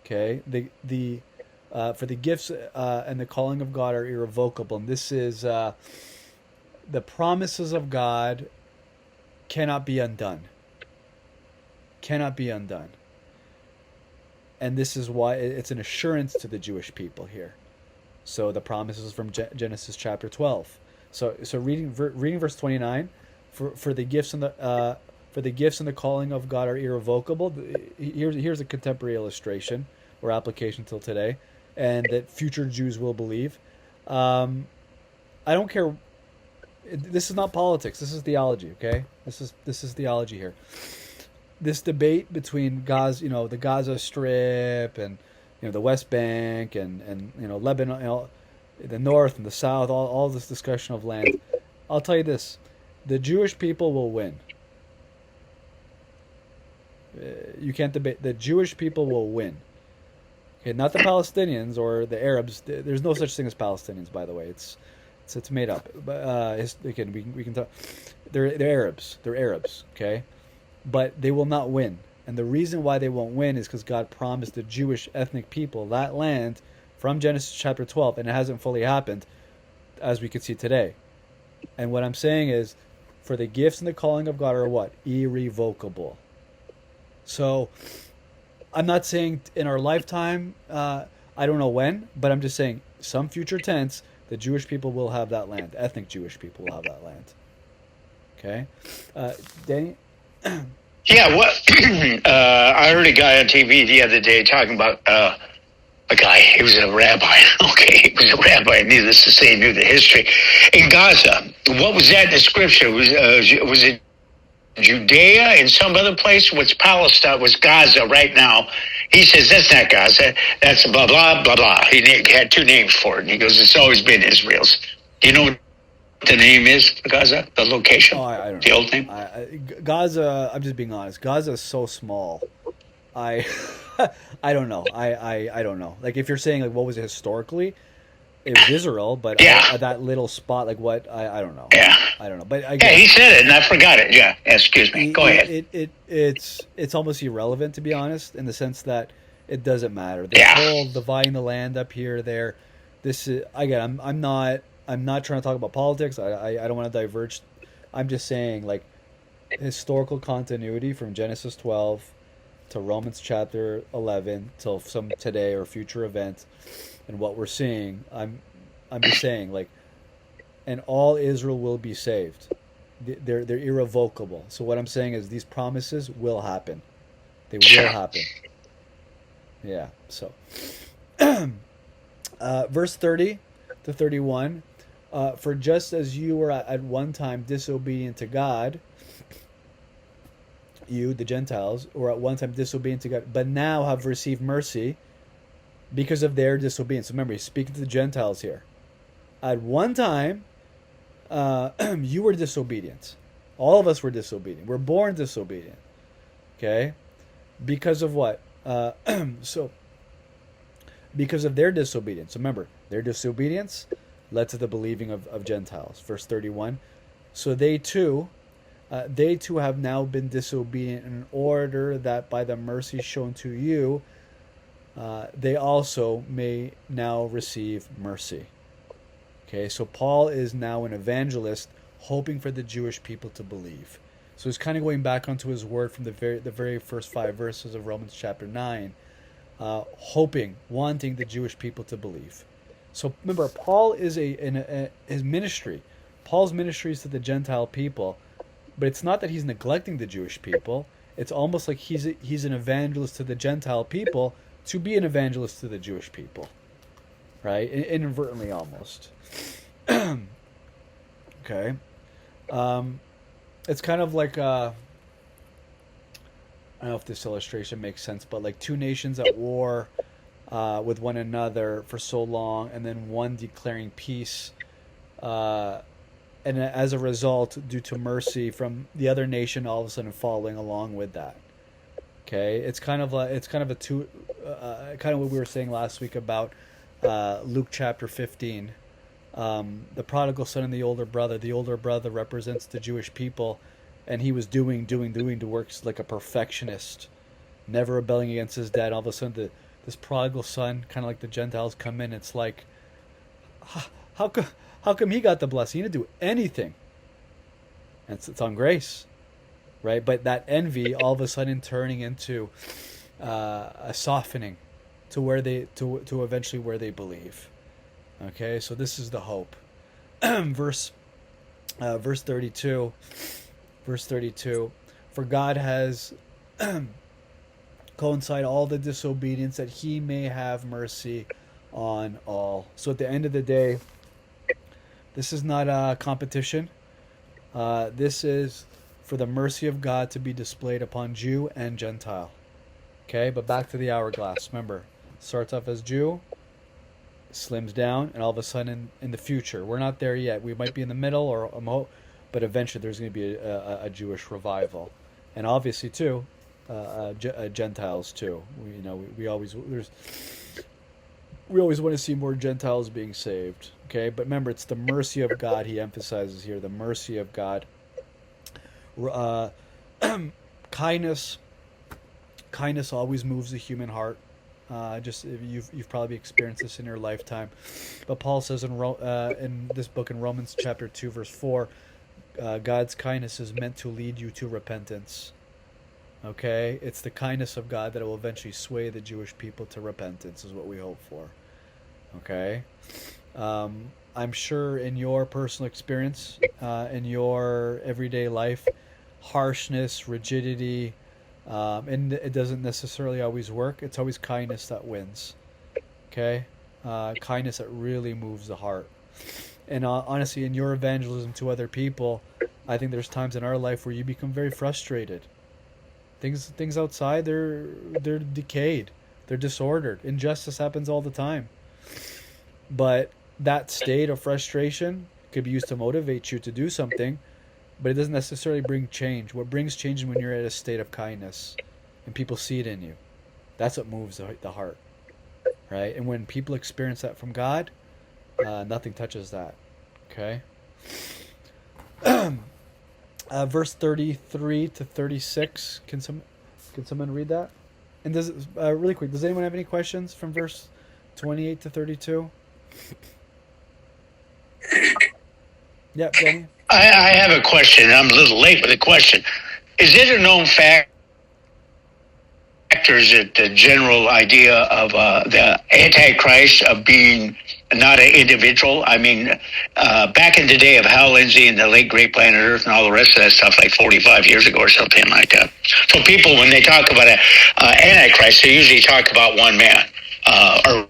Okay? For the gifts and the calling of God are irrevocable. And this is the promises of God cannot be undone. Cannot be undone. And this is why it's an assurance to the Jewish people here. So the promises from Genesis chapter 12. So reading verse 29, for the gifts and the calling of God are irrevocable. Here's a contemporary illustration or application till today, and that future Jews will believe. I don't care. This is not politics. This is theology. Okay, this is theology here. This debate between Gaza, the Gaza Strip, and the West Bank, and Lebanon, the North and the South, all this discussion of land. I'll tell you this: the Jewish people will win. You can't debate. The Jewish people will win. Okay, not the Palestinians or the Arabs. There's no such thing as Palestinians, by the way. It's made up. But again, we can talk. They're Arabs. They're Arabs. Okay, but they will not win. And the reason why they won't win is because God promised the Jewish ethnic people that land from Genesis chapter 12, and it hasn't fully happened, as we can see today. And what I'm saying is, for the gifts and the calling of God are what? Irrevocable. So, I'm not saying in our lifetime, I don't know when, but I'm just saying some future tense, the Jewish people will have that land. Ethnic Jewish people will have that land. Okay? Danny? Yeah, what? I heard a guy on TV the other day talking about a guy. He was a rabbi. Okay, he was a rabbi. Needless to say, he knew the history in Gaza. What was that in the scripture? Was it Judea in some other place? What's Palestine? Was Gaza right now? He says that's not Gaza. That's blah blah blah blah. He had two names for it. And he goes, it's always been Israel's. Do you know what the name is for Gaza? The location? Oh, I don't the know. Old name? Gaza, I'm just being honest. Gaza is so small. I don't know. I don't know. Like, if you're saying, like, what was it historically? It was Israel, but yeah. That little spot, like, what? I don't know. Yeah. I don't know. But yeah, he said it, and I forgot it. Yeah, excuse me. Go ahead. It's almost irrelevant, to be honest, in the sense that it doesn't matter. The whole dividing the land up here, there. This is, again, I'm not trying to talk about politics. I don't want to diverge. I'm just saying, like, historical continuity from Genesis 12 to Romans chapter 11 till some today or future event, and what we're seeing. I'm just saying, like, and all Israel will be saved. They're irrevocable. So what I'm saying is these promises will happen. They will happen. Yeah. So Verse 30 to 31. For just as you were at one time disobedient to God, you, the Gentiles, were at one time disobedient to God, but now have received mercy because of their disobedience. Remember, he's speaking to the Gentiles here. At one time, you were disobedient. All of us were disobedient. We're born disobedient. Okay? Because of what? So, because of their disobedience. Remember, their disobedience led to the believing of Gentiles. Verse 31. So they too have now been disobedient in order that by the mercy shown to you, they also may now receive mercy. Okay, so Paul is now an evangelist hoping for the Jewish people to believe. So he's kind of going back onto his word from the very first 5 verses of Romans chapter 9, hoping, wanting the Jewish people to believe. So remember, Paul is his ministry. Paul's ministry is to the Gentile people, but it's not that he's neglecting the Jewish people. It's almost like he's an evangelist to the Gentile people to be an evangelist to the Jewish people, right? Inadvertently, almost. Okay. It's kind of like I don't know if this illustration makes sense, but like two nations at war with one another for so long, and then one declaring peace, and as a result, due to mercy from the other nation, all of a sudden following along with that. Okay, it's kind of what we were saying last week about Luke chapter 15. The prodigal son and the older brother. The older brother represents the Jewish people, and he was doing the works like a perfectionist, never rebelling against his dad. All of a sudden, this prodigal son, kind of like the Gentiles, come in. It's like, how come he got the blessing? He didn't do anything. And it's on grace, right? But that envy, all of a sudden, turning into a softening to where to eventually where they believe. Okay, so this is the hope. Verse 32. Verse 32. For God has coincide all the disobedience that he may have mercy on all. So at the end of the day, this is not a competition. This is for the mercy of God to be displayed upon Jew and Gentile. Okay, but back to the hourglass. Remember, starts off as Jew, slims down, and all of a sudden in the future, we're not there yet. We might be in the middle, but eventually there's going to be a Jewish revival, and obviously too, Gentiles too. We always want to see more Gentiles being saved. Okay, but remember, it's the mercy of God he emphasizes here. The mercy of God. Kindness always moves the human heart. Just you've probably experienced this in your lifetime, but Paul says in this book in Romans chapter 2 verse 4, God's kindness is meant to lead you to repentance. Okay, it's the kindness of God that will eventually sway the Jewish people to repentance, is what we hope for. Okay, I'm sure in your personal experience, in your everyday life, harshness, rigidity. And it doesn't necessarily always work. It's always kindness that wins. Okay? Kindness that really moves the heart. And honestly, in your evangelism to other people, I think there's times in our life where you become very frustrated. Things outside, they're decayed. They're disordered. Injustice happens all the time. But that state of frustration could be used to motivate you to do something, but it doesn't necessarily bring change. What brings change is when you're at a state of kindness and people see it in you. That's what moves the heart, right? And when people experience that from God, nothing touches that. Okay? Verse 33 to 36. Can someone read that? And does really quick, does anyone have any questions from verse 28 to 32? Yep, Danny. I have a question. I'm a little late with a question. Is it a known fact, or is it the general idea of the Antichrist of being not an individual? I mean, back in the day of Hal Lindsey and the late Great Planet Earth and all the rest of that stuff, like 45 years ago or something like that. So people, when they talk about an Antichrist, they usually talk about one man. Or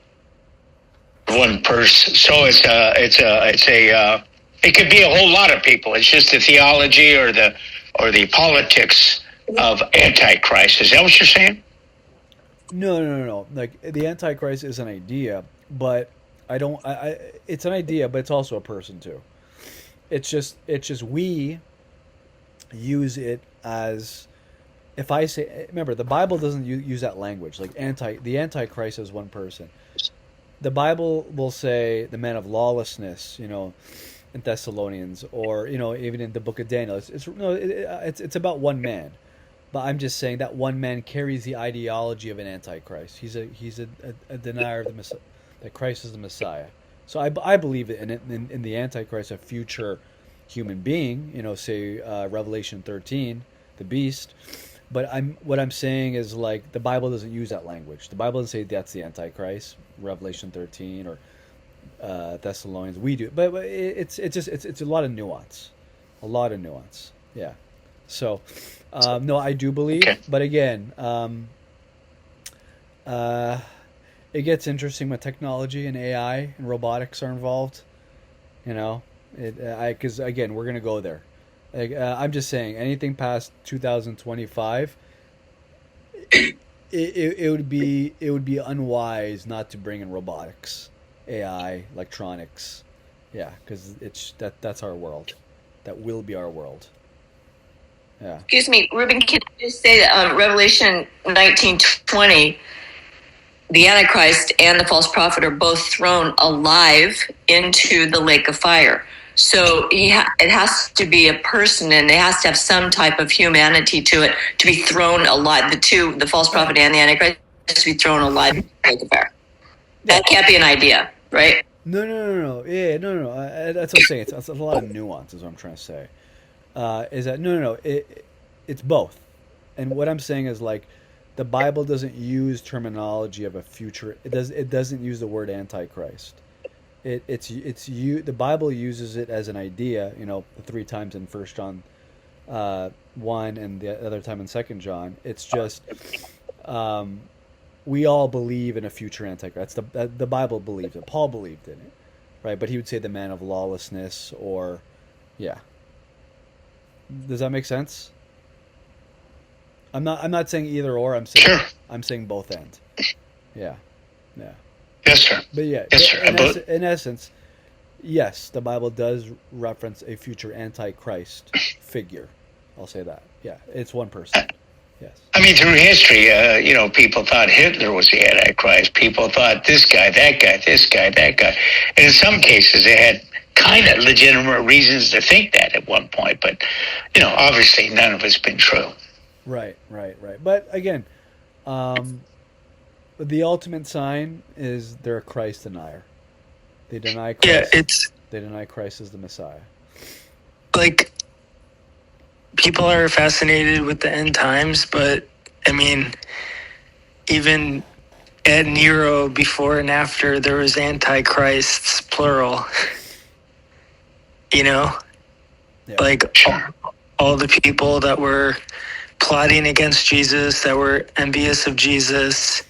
one person. So it could be a whole lot of people. It's just the theology or the politics of Antichrist. Is that what you're saying? No. Like the Antichrist is an idea, but I don't. It's an idea, but it's also a person too. It's just we use it as, if I say, remember the Bible doesn't use that language like the Antichrist is one person. The Bible will say the man of lawlessness, in Thessalonians, or even in the book of Daniel. It's no, it's about one man. But I'm just saying that one man carries the ideology of an antichrist. He's a denier of the Messiah, that Christ is the Messiah. So I believe in the antichrist, a future human being. Say Revelation 13, the beast. But what I'm saying is, like, the Bible doesn't use that language. The Bible doesn't say that's the antichrist, Revelation 13 or Thessalonians. We do, but it's a lot of nuance, Yeah. So, no, I do believe, Okay. but again, it gets interesting when technology and AI and robotics are involved. Because again, we're gonna go there. Like, I'm just saying, anything past 2025, it would be unwise not to bring in robotics, AI, electronics. Yeah, because that's our world. That will be our world. Yeah. Excuse me, Ruben, can you just say that Revelation 19:20, the Antichrist and the false prophet are both thrown alive into the lake of fire. So it has to be a person, and it has to have some type of humanity to it to be thrown alive. The false prophet and the Antichrist, has to be thrown alive into the lake of fire. That can't be an idea, right? No. Yeah, no. That's what I'm saying. It's a lot of nuance, is what I'm trying to say. Is that no. It's both. And what I'm saying is, like, the Bible doesn't use terminology of a future. It doesn't use the word antichrist. The Bible uses it as an idea. 3 times in 1 John 1, and the other time in 2 John. It's just we all believe in a future antichrist. The Bible believes it. Paul believed in it, right? But he would say the man of lawlessness, or yeah. Does that make sense? I'm not saying either or. Sure. I'm saying both ends. Yeah. Yes, sir. But yeah, Yes, sir. in essence, yes, the Bible does reference a future antichrist figure. I'll say that. Yeah, it's one person. Yes. I mean, through history, people thought Hitler was the Antichrist. People thought this guy, that guy, this guy, that guy. And in some cases, they had kind of legitimate reasons to think that at one point. But, obviously none of it's been true. Right. But again, the ultimate sign is they're a Christ denier. They deny Christ. Yeah, They deny Christ as the Messiah. like people are fascinated with the end times, but I mean, even at Nero, before and after, there was antichrists, plural. Yeah. Like all the people that were plotting against Jesus, that were envious of Jesus.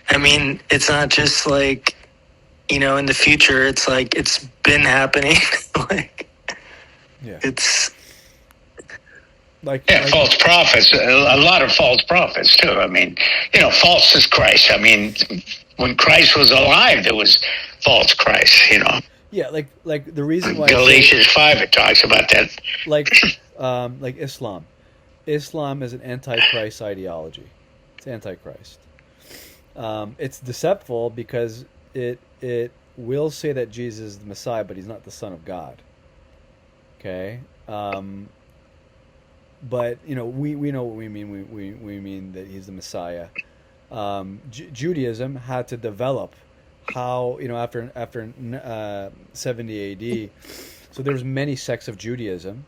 I mean, it's not just like, in the future, it's like it's been happening. Yeah. It's False prophets, a lot of false prophets too. I mean, false is Christ. I mean, when Christ was alive, there was false Christ, Yeah, like the reason why Galatians 5, it talks about that. like Islam. Islam is an antichrist ideology. It's antichrist. It's deceitful because it will say that Jesus is the Messiah, but he's not the Son of God. Okay. But we know what we mean. We mean that he's the Messiah. Judaism had to develop how after 70 A.D. So there's many sects of Judaism,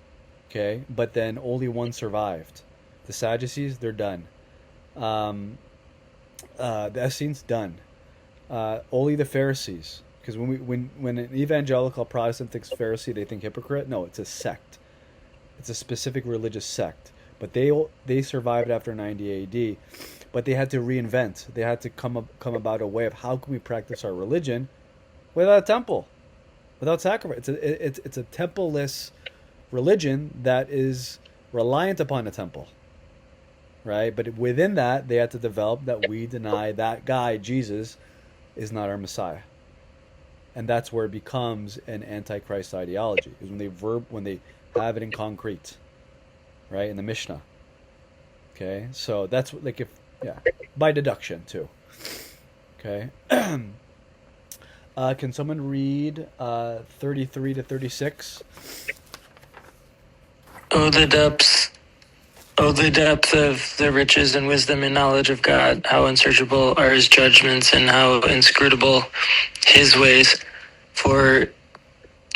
okay, but then only one survived. The Sadducees, they're done. The Essenes, done. Only the Pharisees, because when an evangelical Protestant thinks Pharisee, they think hypocrite. No, it's a sect. It's a specific religious sect. But they survived after 90 A.D. But they had to reinvent. They had to come about a way of how can we practice our religion without a temple, without sacrifice. It's a templeless religion that is reliant upon a temple, right? But within that, they had to develop that we deny that guy Jesus is not our Messiah, and that's where it becomes an antichrist ideology. Is when they have it in concrete, right? In the Mishnah. Okay, so that's like if yeah, by deduction too. Okay. Can someone read 33 to 36? Oh, the depth of the riches and wisdom and knowledge of God, how unsearchable are his judgments and how inscrutable his ways. For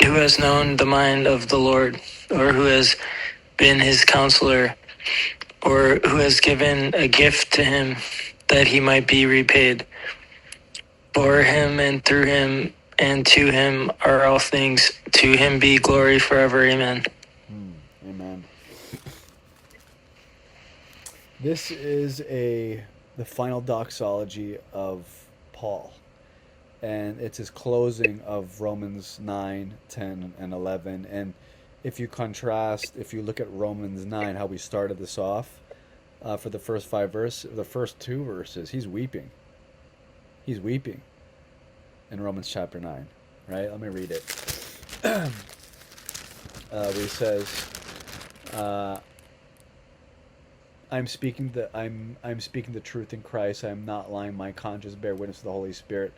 who has known the mind of the Lord, or who has been his counselor, or who has given a gift to him that he might be repaid? For him and through him and to him are all things. To him be glory forever. Amen. Amen. This is the final doxology of Paul, and it's his closing of Romans 9, 10, and 11. And if you look at Romans 9, how we started this off, for the first the first two verses, he's weeping. He's weeping in Romans chapter 9, right? Let me read it. Where he says, I'm speaking the truth in Christ. I am not lying. My conscience bear witness to the Holy Spirit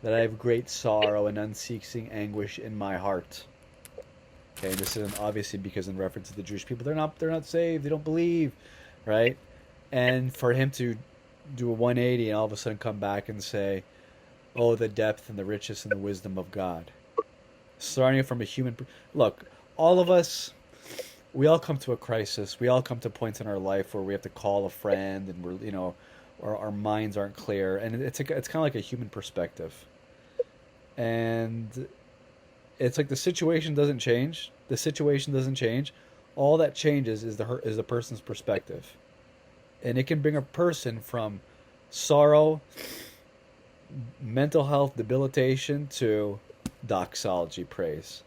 that I have great sorrow and unceasing anguish in my heart. Okay, and this is obviously because in reference to the Jewish people, they're not saved. They don't believe, right? And for him to do a 180 and all of a sudden come back and say, "Oh, the depth and the riches and the wisdom of God," starting from a human look. All of us, we all come to a crisis. We all come to points in our life where we have to call a friend, and or our minds aren't clear, and it's kind of like a human perspective. And it's like the situation doesn't change. The situation doesn't change. All that changes is the person's perspective, and it can bring a person from sorrow, mental health debilitation, to doxology, praise.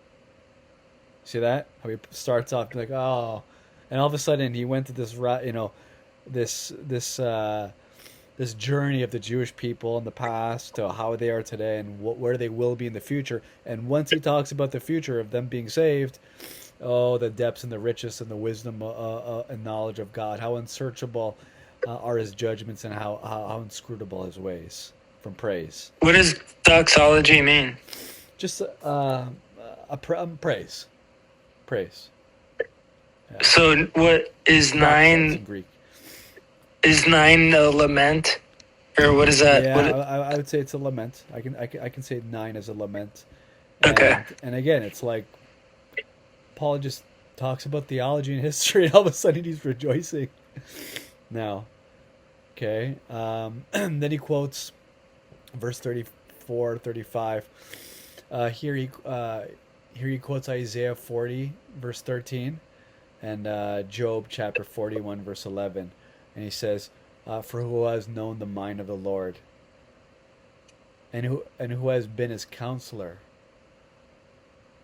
See that? How he starts off like, oh, and all of a sudden he went to this journey of the Jewish people in the past to how they are today and where they will be in the future. And once he talks about the future of them being saved, oh, the depths and the riches and the wisdom and knowledge of God, how unsearchable are his judgments and how inscrutable his ways. From praise. What does doxology mean? Just praise. Praise. Yeah. So what is 9 in Greek? Is 9 a lament, or what is that? Yeah, what I would say it's a lament. I can say 9 as a lament. And, Okay. And again, it's like Paul just talks about theology and history, and all of a sudden he's rejoicing. Now, okay. Then he quotes verse 34, 35. Here he quotes Isaiah 40, verse 13, and Job chapter 41, verse 11. And he says, "For who has known the mind of the Lord, and who has been his counselor?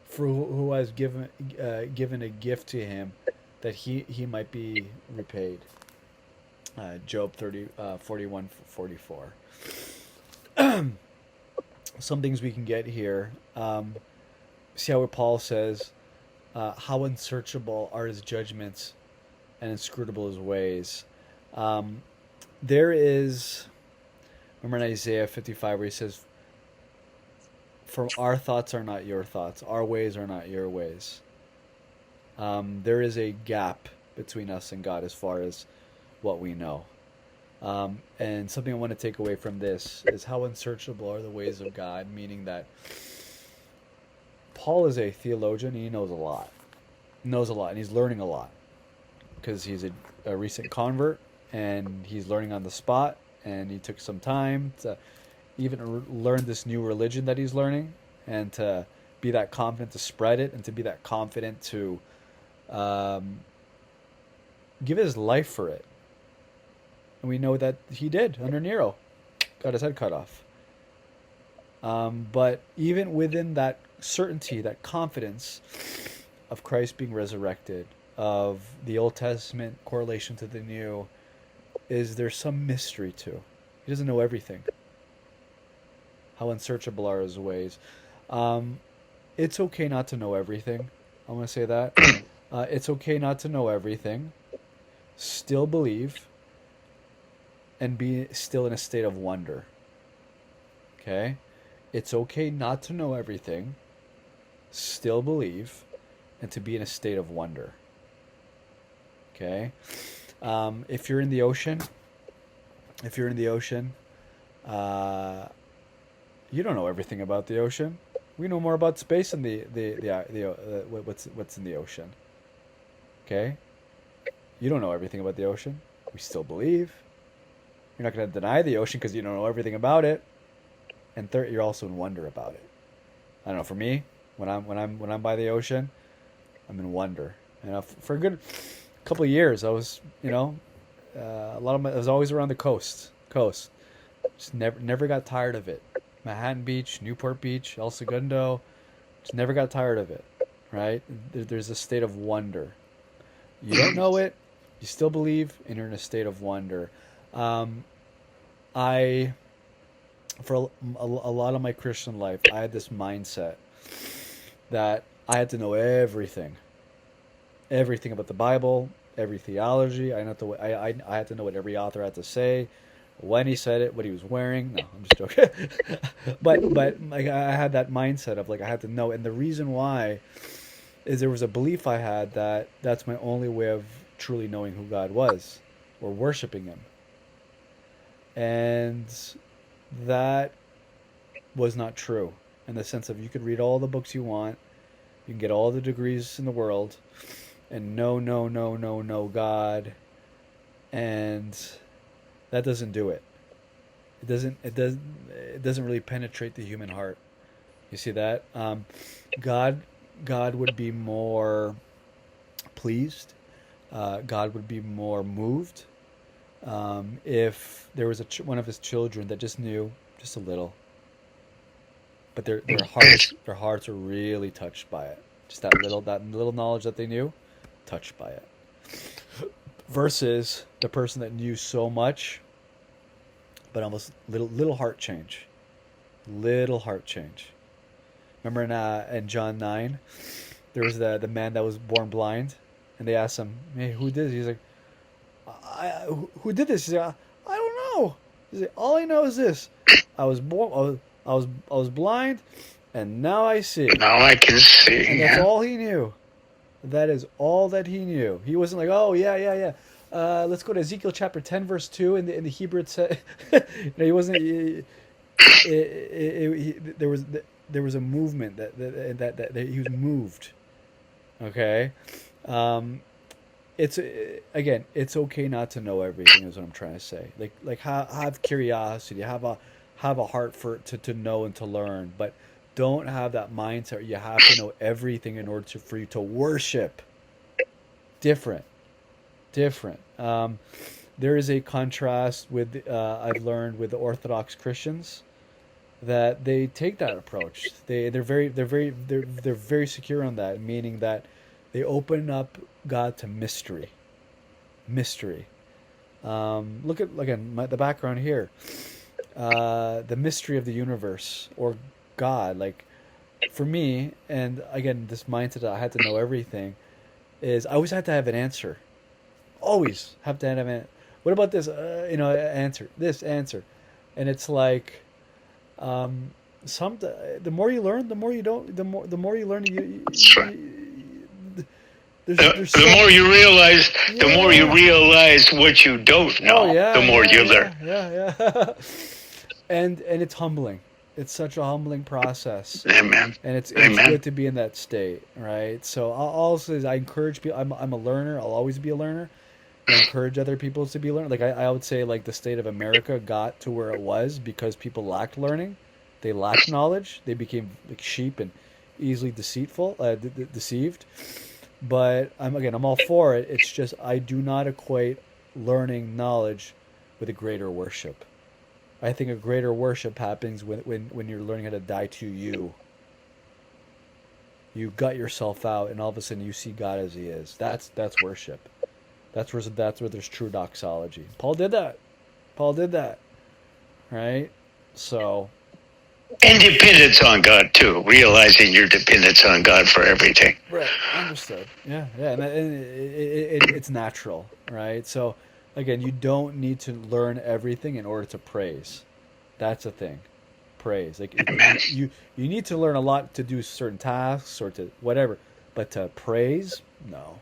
For who has given a gift to him, that he might be repaid." Job 41, 44. Some things we can get here. See how Paul says, how unsearchable are his judgments and inscrutable his ways. There is, remember in Isaiah 55 where he says, "For our thoughts are not your thoughts, our ways are not your ways." There is a gap between us and God as far as what we know. And something I want to take away from this is how unsearchable are the ways of God, meaning that Paul is a theologian and he knows a lot. And he's learning a lot because he's a recent convert and he's learning on the spot, and he took some time to even learn this new religion that he's learning, and to be that confident to spread it, and to be that confident to give his life for it. And we know that he did under Nero. Got his head cut off. But even within that certainty, that confidence of Christ being resurrected, of the Old Testament correlation to the New, is there some mystery to. He doesn't know everything. How unsearchable are his ways. It's okay not to know everything. I'm going to say that. It's okay not to know everything. Still believe and be still in a state of wonder. Okay? It's okay not to know everything, still believe, and to be in a state of wonder. Okay? If you're in the ocean, you don't know everything about the ocean. We know more about space than what's in the ocean. Okay? You don't know everything about the ocean. We still believe. You're not going to deny the ocean because you don't know everything about it. And third, you're also in wonder about it. I don't know. For me, when I'm by the ocean, I'm in wonder. And for a good couple of years, I was, I was always around the coast. Just never got tired of it. Manhattan Beach, Newport Beach, El Segundo. Just never got tired of it. Right? There's a state of wonder. You don't know it, you still believe, and you're in a state of wonder. For a lot of my Christian life, I had this mindset that I had to know everything about the Bible, every theology. I had to know what every author had to say, when he said it, what he was wearing. No, I'm just joking. but like, I had that mindset of like I had to know, and the reason why is there was a belief I had that that's my only way of truly knowing who God was or worshiping Him, and that was not true in the sense of you could read all the books you want, you can get all the degrees in the world, and no God, and that doesn't do it. It doesn't really penetrate the human heart. You see that? God would be more pleased. God would be more moved if there was one of His children that just knew just a little, but their hearts were really touched by it. Just that little knowledge that they knew, touched by it. Versus the person that knew so much, but almost little heart change. Remember in John 9, there was the man that was born blind, and they asked him, "Hey, who did this?" He's like, "Who did this?" He's like, "I don't know." He's like, "All I know is this: I was blind, and now I see. Now I can see." And that's all he knew. That is all that he knew. He wasn't like, "Oh yeah. Let's go to Ezekiel chapter 10, verse 2." In the Hebrew, it said, he wasn't. There was a movement that he was moved. Okay, it's okay not to know everything. Is what I'm trying to say. Like have curiosity, have a heart to know and to learn, but don't have that mindset. You have to know everything in order for you to worship. Different. There is a contrast with I've learned with the Orthodox Christians that they take that approach. They're very secure on that, meaning that they open up God to mystery. Look at again the background here. The mystery of the universe or God. Like for me, and again this mindset that I had to know everything is I always had to have an answer. Always have to have an. What about this? Answer this answer, and it's like, the more you learn, the more you don't. The more you learn, That's right. There's The more you realize what you don't know, the more you learn. Yeah. And it's humbling. It's such a humbling process. Amen. And it's Amen. good to be in that state, right? So I'll say I encourage people. I'm a learner. I'll always be a learner. I encourage other people to be learners. Like I would say, like the state of America got to where it was because people lacked learning, they lacked knowledge, they became like sheep and easily deceived. But I'm all for it. It's just I do not equate learning knowledge with a greater worship. I think a greater worship happens when you're learning how to die to you. You gut yourself out, and all of a sudden you see God as He is. That's worship. That's where there's true doxology. Paul did that. Paul did that. Right? So. And dependence on God too, realizing your dependence on God for everything. Right, understood. Yeah, and it's natural, right? So, again, you don't need to learn everything in order to praise. That's the thing, praise. Like you need to learn a lot to do certain tasks or to whatever, but to praise, no,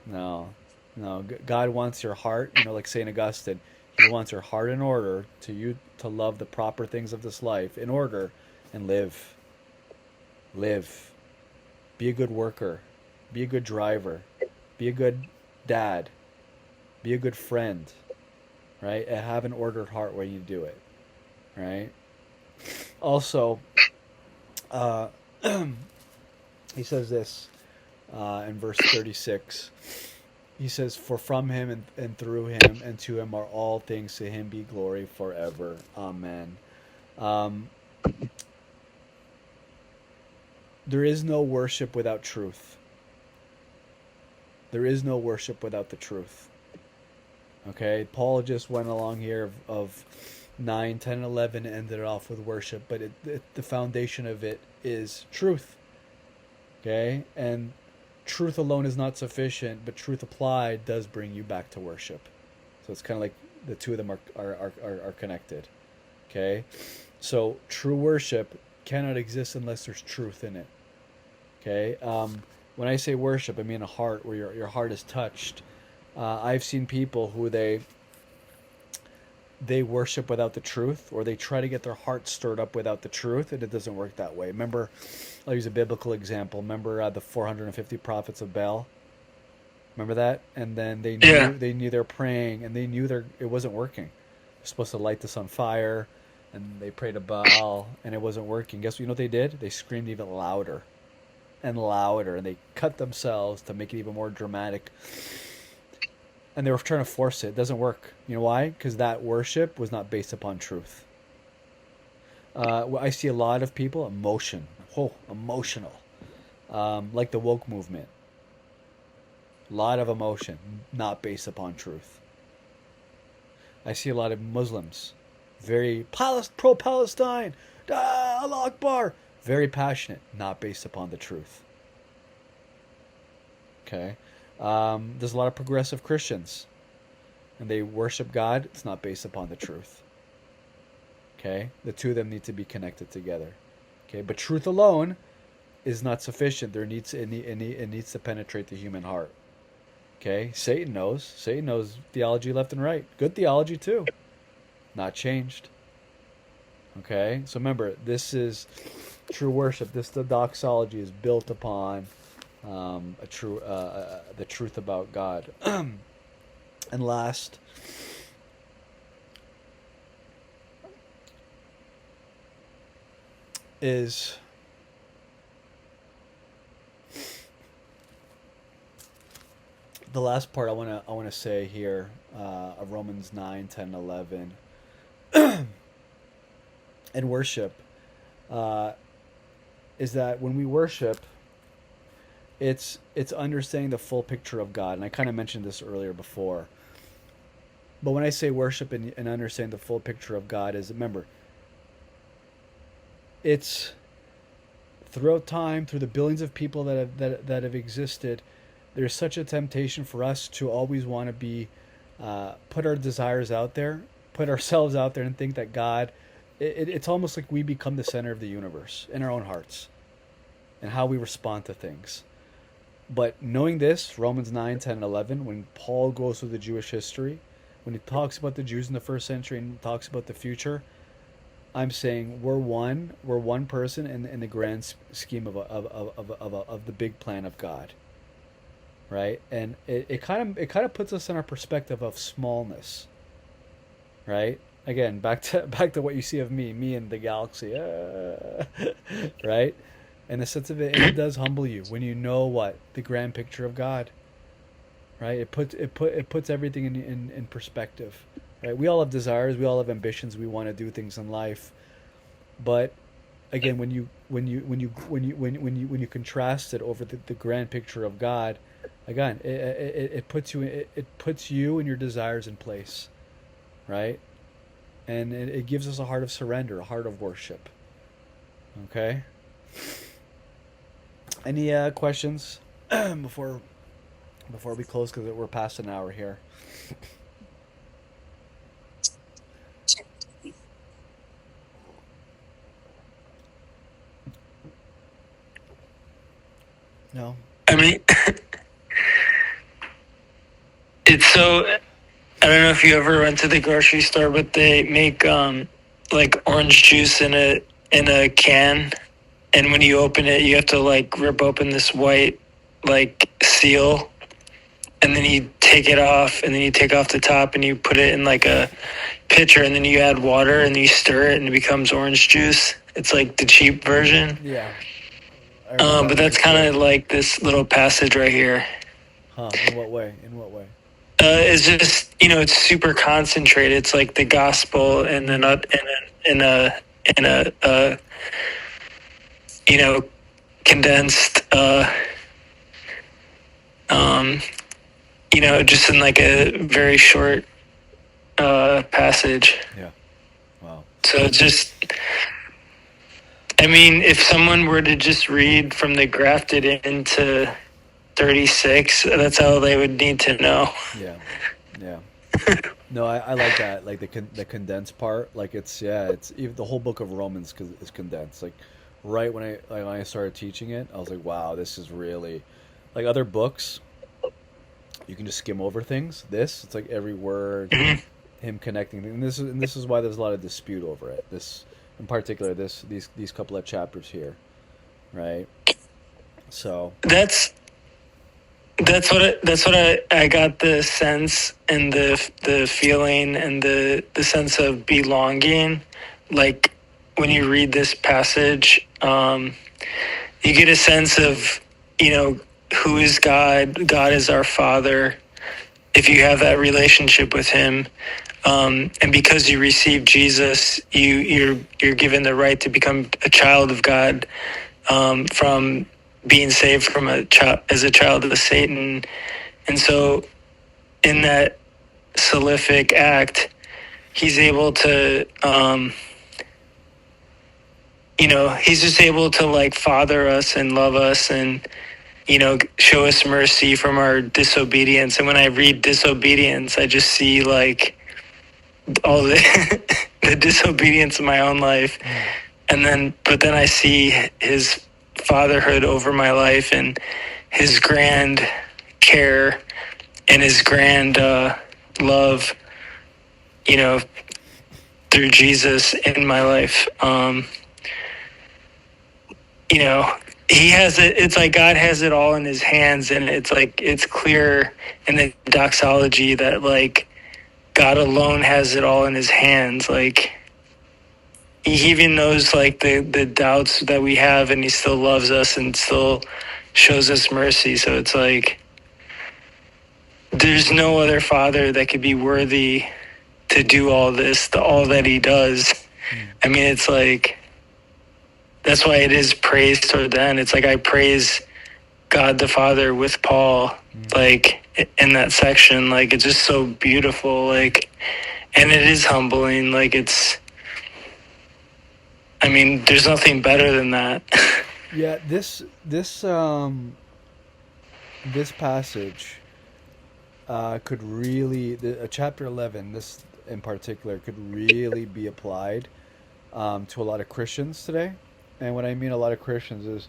no, no. God wants your heart. Like Saint Augustine, He wants your heart in order to love the proper things of this life in order, and live. Be a good worker. Be a good driver. Be a good dad. Be a good friend. Right? And have an ordered heart where you do it. Right? Also, he says this in verse 36. He says, "For from Him and through Him and to Him are all things. To Him be glory forever. Amen." There is no worship without truth. There is no worship without the truth. Okay, Paul just went along here of 9, 10, 11, ended it off with worship, but the foundation of it is truth. Okay, and truth alone is not sufficient, but truth applied does bring you back to worship. So it's kind of like the two of them are connected. Okay, so true worship cannot exist unless there's truth in it. Okay, when I say worship, I mean a heart where your heart is touched. I've seen people who they worship without the truth, or they try to get their heart stirred up without the truth, and it doesn't work that way. Remember, I'll use a biblical example. Remember the 450 prophets of Baal? Remember that? And then they knew they were praying, and they knew it wasn't working. They're supposed to light this on fire, and they prayed to Baal, and it wasn't working. Guess what they did? They screamed even louder and louder, and they cut themselves to make it even more dramatic. And they were trying to force it. It doesn't work. You know why? Because that worship was not based upon truth. I see a lot of people emotional, like the woke movement. A lot of emotion, not based upon truth. I see a lot of Muslims, very pro-Palestine, Allah Akbar, very passionate, not based upon the truth. Okay. There's a lot of progressive Christians, and they worship God. It's not based upon the truth. Okay, the two of them need to be connected together. Okay, but truth alone is not sufficient. It needs to penetrate the human heart. Okay, Satan knows theology left and right. Good theology too, not changed. Okay, so remember, this is true worship. The doxology is built upon the truth about God. And last, is the last part I want to say here of Romans 9, 10, 11. And worship is that when we worship, it's understanding the full picture of God. And I kind of mentioned this earlier before. But when I say worship and understand the full picture of God, is, remember, it's throughout time, through the billions of people that have existed, there's such a temptation for us to always want to be, put our desires out there, put ourselves out there, and think that God, it's almost like we become the center of the universe in our own hearts and how we respond to things. But knowing this, Romans 9, 10, and 11, when Paul goes through the Jewish history, when he talks about the Jews in the first century and talks about the future, I'm saying we're one person in the grand scheme of the big plan of God, right? And it kind of puts us in our perspective of smallness, right? Again, back to what you see of me in the galaxy, right? And the sense of it does humble you when you know what the grand picture of God, right? It puts everything in perspective. right? We all have desires, we all have ambitions, we want to do things in life, but again, when you contrast it over the grand picture of God, again, it puts you and your desires in place, right? And it gives us a heart of surrender, a heart of worship. Okay. Any questions before we close, because we're past an hour here. No. I mean, it's so. I don't know if you ever went to the grocery store, but they make like orange juice in a can, and when you open it, you have to like rip open this white like seal, and then you take it off, and then you take off the top, and you put it in like a pitcher, and then you add water, and you stir it, and it becomes orange juice. It's like the cheap version. Yeah. But that's kind of like this little passage right here. Huh? In what way? In what way? It's just, it's super concentrated. It's like the gospel and then condensed, just in like a very short passage. Yeah. Wow. So it's just, I mean, if someone were to just read from the grafted into 36, that's all they would need to know. Yeah. Yeah. No, I like that. Like the condensed part. Like it's even the whole book of Romans is condensed. Like right when I started teaching it, I was like, wow, this is really like other books. You can just skim over things. It's like every word, him connecting things. And this is why there's a lot of dispute over it. This in particular, these couple of chapters here, right? So that's what I got the sense and the feeling and the sense of belonging. Like when you read this passage, you get a sense of, who is God? God is our Father. If you have that relationship with Him, and because you receive Jesus, you're given the right to become a child of God, from being saved from as a child of Satan. And so in that salvific act, he's able to, he's just able to like father us and love us and, show us mercy from our disobedience. And when I read disobedience, I just see like all the, the disobedience in my own life. But then I see his fatherhood over my life and his grand care and his grand love, through Jesus in my life. He has it. It's like God has it all in his hands, and it's like it's clear in the doxology that like God alone has it all in his hands. Like he even knows like the doubts that we have, and he still loves us and still shows us mercy. So it's like there's no other father that could be worthy to do all this, all that he does. I mean, it's like that's why it is praise toward the end. It's like I praise God the Father with Paul, like in that section. Like it's just so beautiful. Like, and it is humbling. Like it's. I mean, there's nothing better than that. Yeah, this passage could really, chapter 11, this in particular, could really be applied to a lot of Christians today. And what I mean a lot of Christians is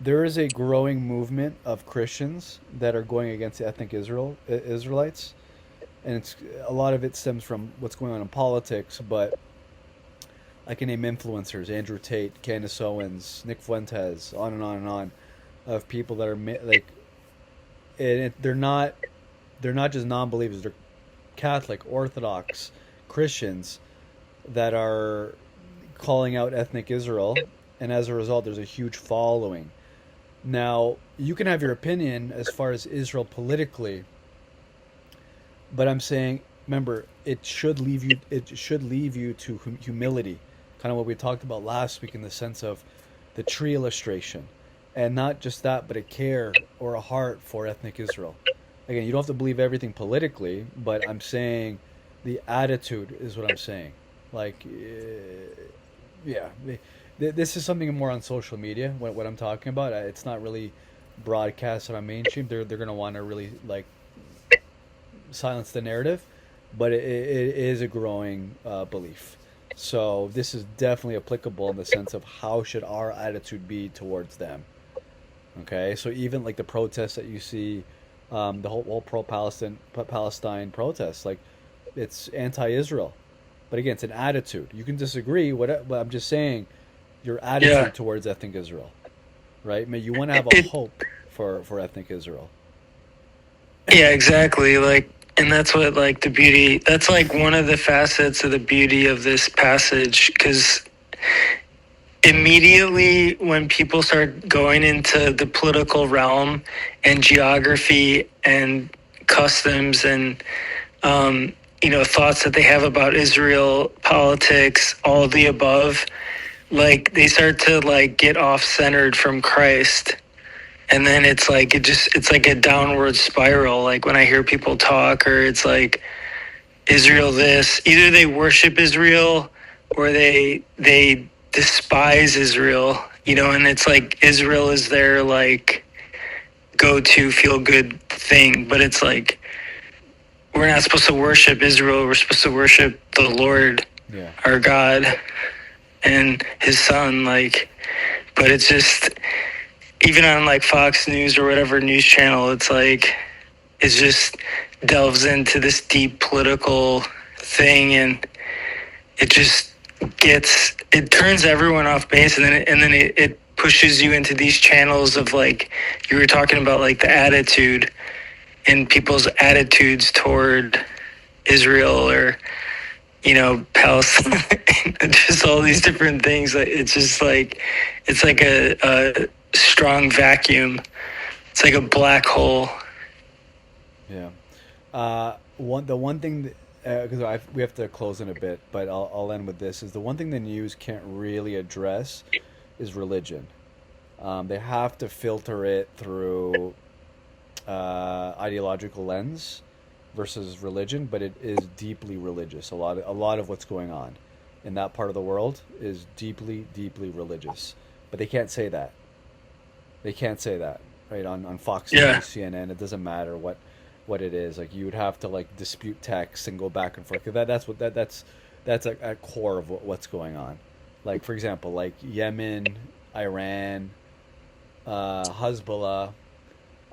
there is a growing movement of Christians that are going against the ethnic Israelites. And a lot of it stems from what's going on in politics, but I can name influencers: Andrew Tate, Candace Owens, Nick Fuentes, on and on and on, of people that are like, they're not just non-believers; they're Catholic, Orthodox Christians that are calling out ethnic Israel, and as a result, there's a huge following. Now, you can have your opinion as far as Israel politically, but I'm saying remember, it should leave you. It should leave you to humility, kind of what we talked about last week in the sense of the tree illustration, and not just that, but a care or a heart for ethnic Israel. Again, you don't have to believe everything politically, but I'm saying the attitude is what I'm saying. Like, yeah, this is something more on social media. What I'm talking about, it's not really broadcast on mainstream. They're gonna want to really like silence the narrative, but it is a growing belief. So this is definitely applicable in the sense of how should our attitude be towards them. Okay, so even like the protests that you see, the whole pro Palestine protests, like it's anti-Israel, but again, it's an attitude. You can disagree, but I'm just saying your attitude towards ethnic Israel, right? I mean, you want to have a hope for ethnic Israel. Yeah, exactly. Like, and that's what, like, the beauty, that's like one of the facets of the beauty of this passage, because immediately when people start going into the political realm and geography and customs and, thoughts that they have about Israel, politics, all of the above, like, they start to, like, get off-centered from Christ. And then it's like it's like a downward spiral. Like when I hear people talk, or it's like Israel this, either they worship Israel or they despise Israel, and it's like Israel is their like go to feel good thing. But it's like we're not supposed to worship Israel, we're supposed to worship the Lord, our God, and his son, like, but it's just even on like Fox News or whatever news channel, it's like it just delves into this deep political thing, and it just it turns everyone off base, and then it pushes you into these channels of like you were talking about, like the attitude and people's attitudes toward Israel or Palestine, just all these different things. It's just like it's like a strong vacuum. It's like a black hole. Yeah. The one thing because we have to close in a bit, but I'll end with this: is the one thing the news can't really address is religion. They have to filter it through ideological lens versus religion, but it is deeply religious. A lot of what's going on in that part of the world is deeply religious, but they can't say that. They can't say that, right? On Fox News, CNN, it doesn't matter what it is. Like you would have to like dispute text and go back and forth. That's at core of what's going on. Like for example, like Yemen, Iran, Hezbollah,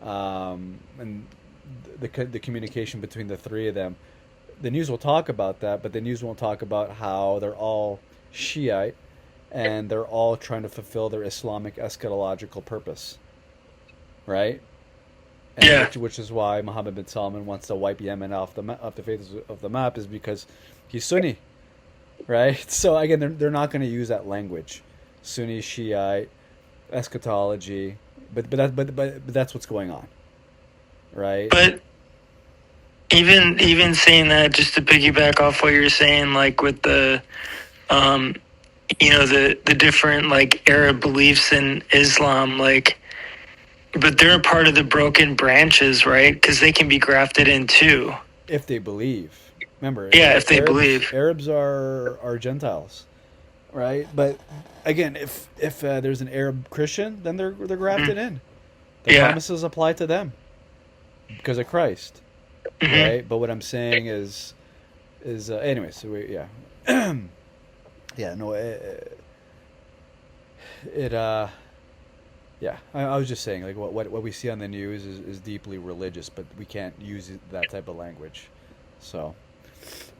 and the communication between the three of them. The news will talk about that, but the news won't talk about how they're all Shiite and they're all trying to fulfill their Islamic eschatological purpose, right? And which is why Mohammed bin Salman wants to wipe Yemen off the face of the map, is because he's Sunni, right? So again, they're not going to use that language, Sunni, Shiite, eschatology, but that's what's going on, right? But even saying that, just to piggyback off what you're saying, like with the the different like Arab beliefs in Islam, like, but they're a part of the broken branches, right? Because they can be grafted in too. If they believe. Remember. Yeah, if they believe. Arabs are Gentiles, right? But again, if there's an Arab Christian, then they're grafted in. The promises apply to them because of Christ, right? But what I'm saying is anyway. So I was just saying, like, what we see on the news is deeply religious, but we can't use that type of language. So,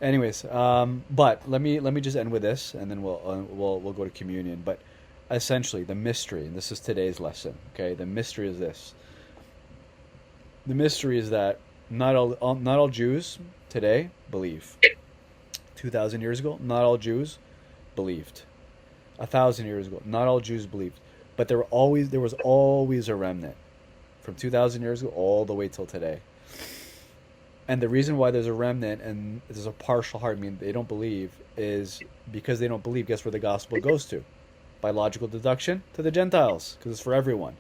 anyways, but let me just end with this, and then we'll go to communion. But essentially, the mystery, and this is today's lesson. Okay, the mystery is this. The mystery is that not all Jews today believe. 2,000 years ago, not all Jews believed. 1,000 years ago, not all Jews believed. But there was always a remnant from 2,000 years ago all the way till today. And the reason why there's a remnant and there's a partial heart, I mean, they don't believe, is because they don't believe. Guess where the gospel goes to? By logical deduction, to the Gentiles, because it's for everyone.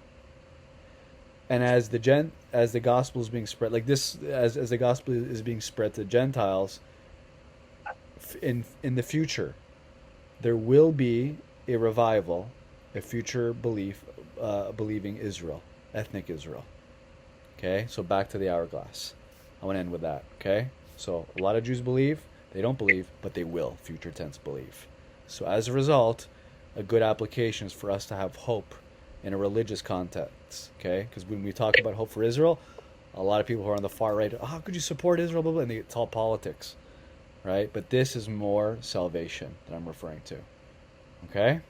And as the gospel is being spread, like this, as the gospel is being spread to Gentiles, in the future, there will be a revival, a future believing Israel, ethnic Israel. Okay, so back to the hourglass. I want to end with that. Okay, so a lot of Jews believe, they don't believe, but they will, future tense, believe. So as a result, a good application is for us to have hope in a religious context. Okay, because when we talk about hope for Israel, a lot of people who are on the far right, how could you support Israel? Blah, blah, and it's all politics, right? But this is more salvation that I'm referring to. Okay.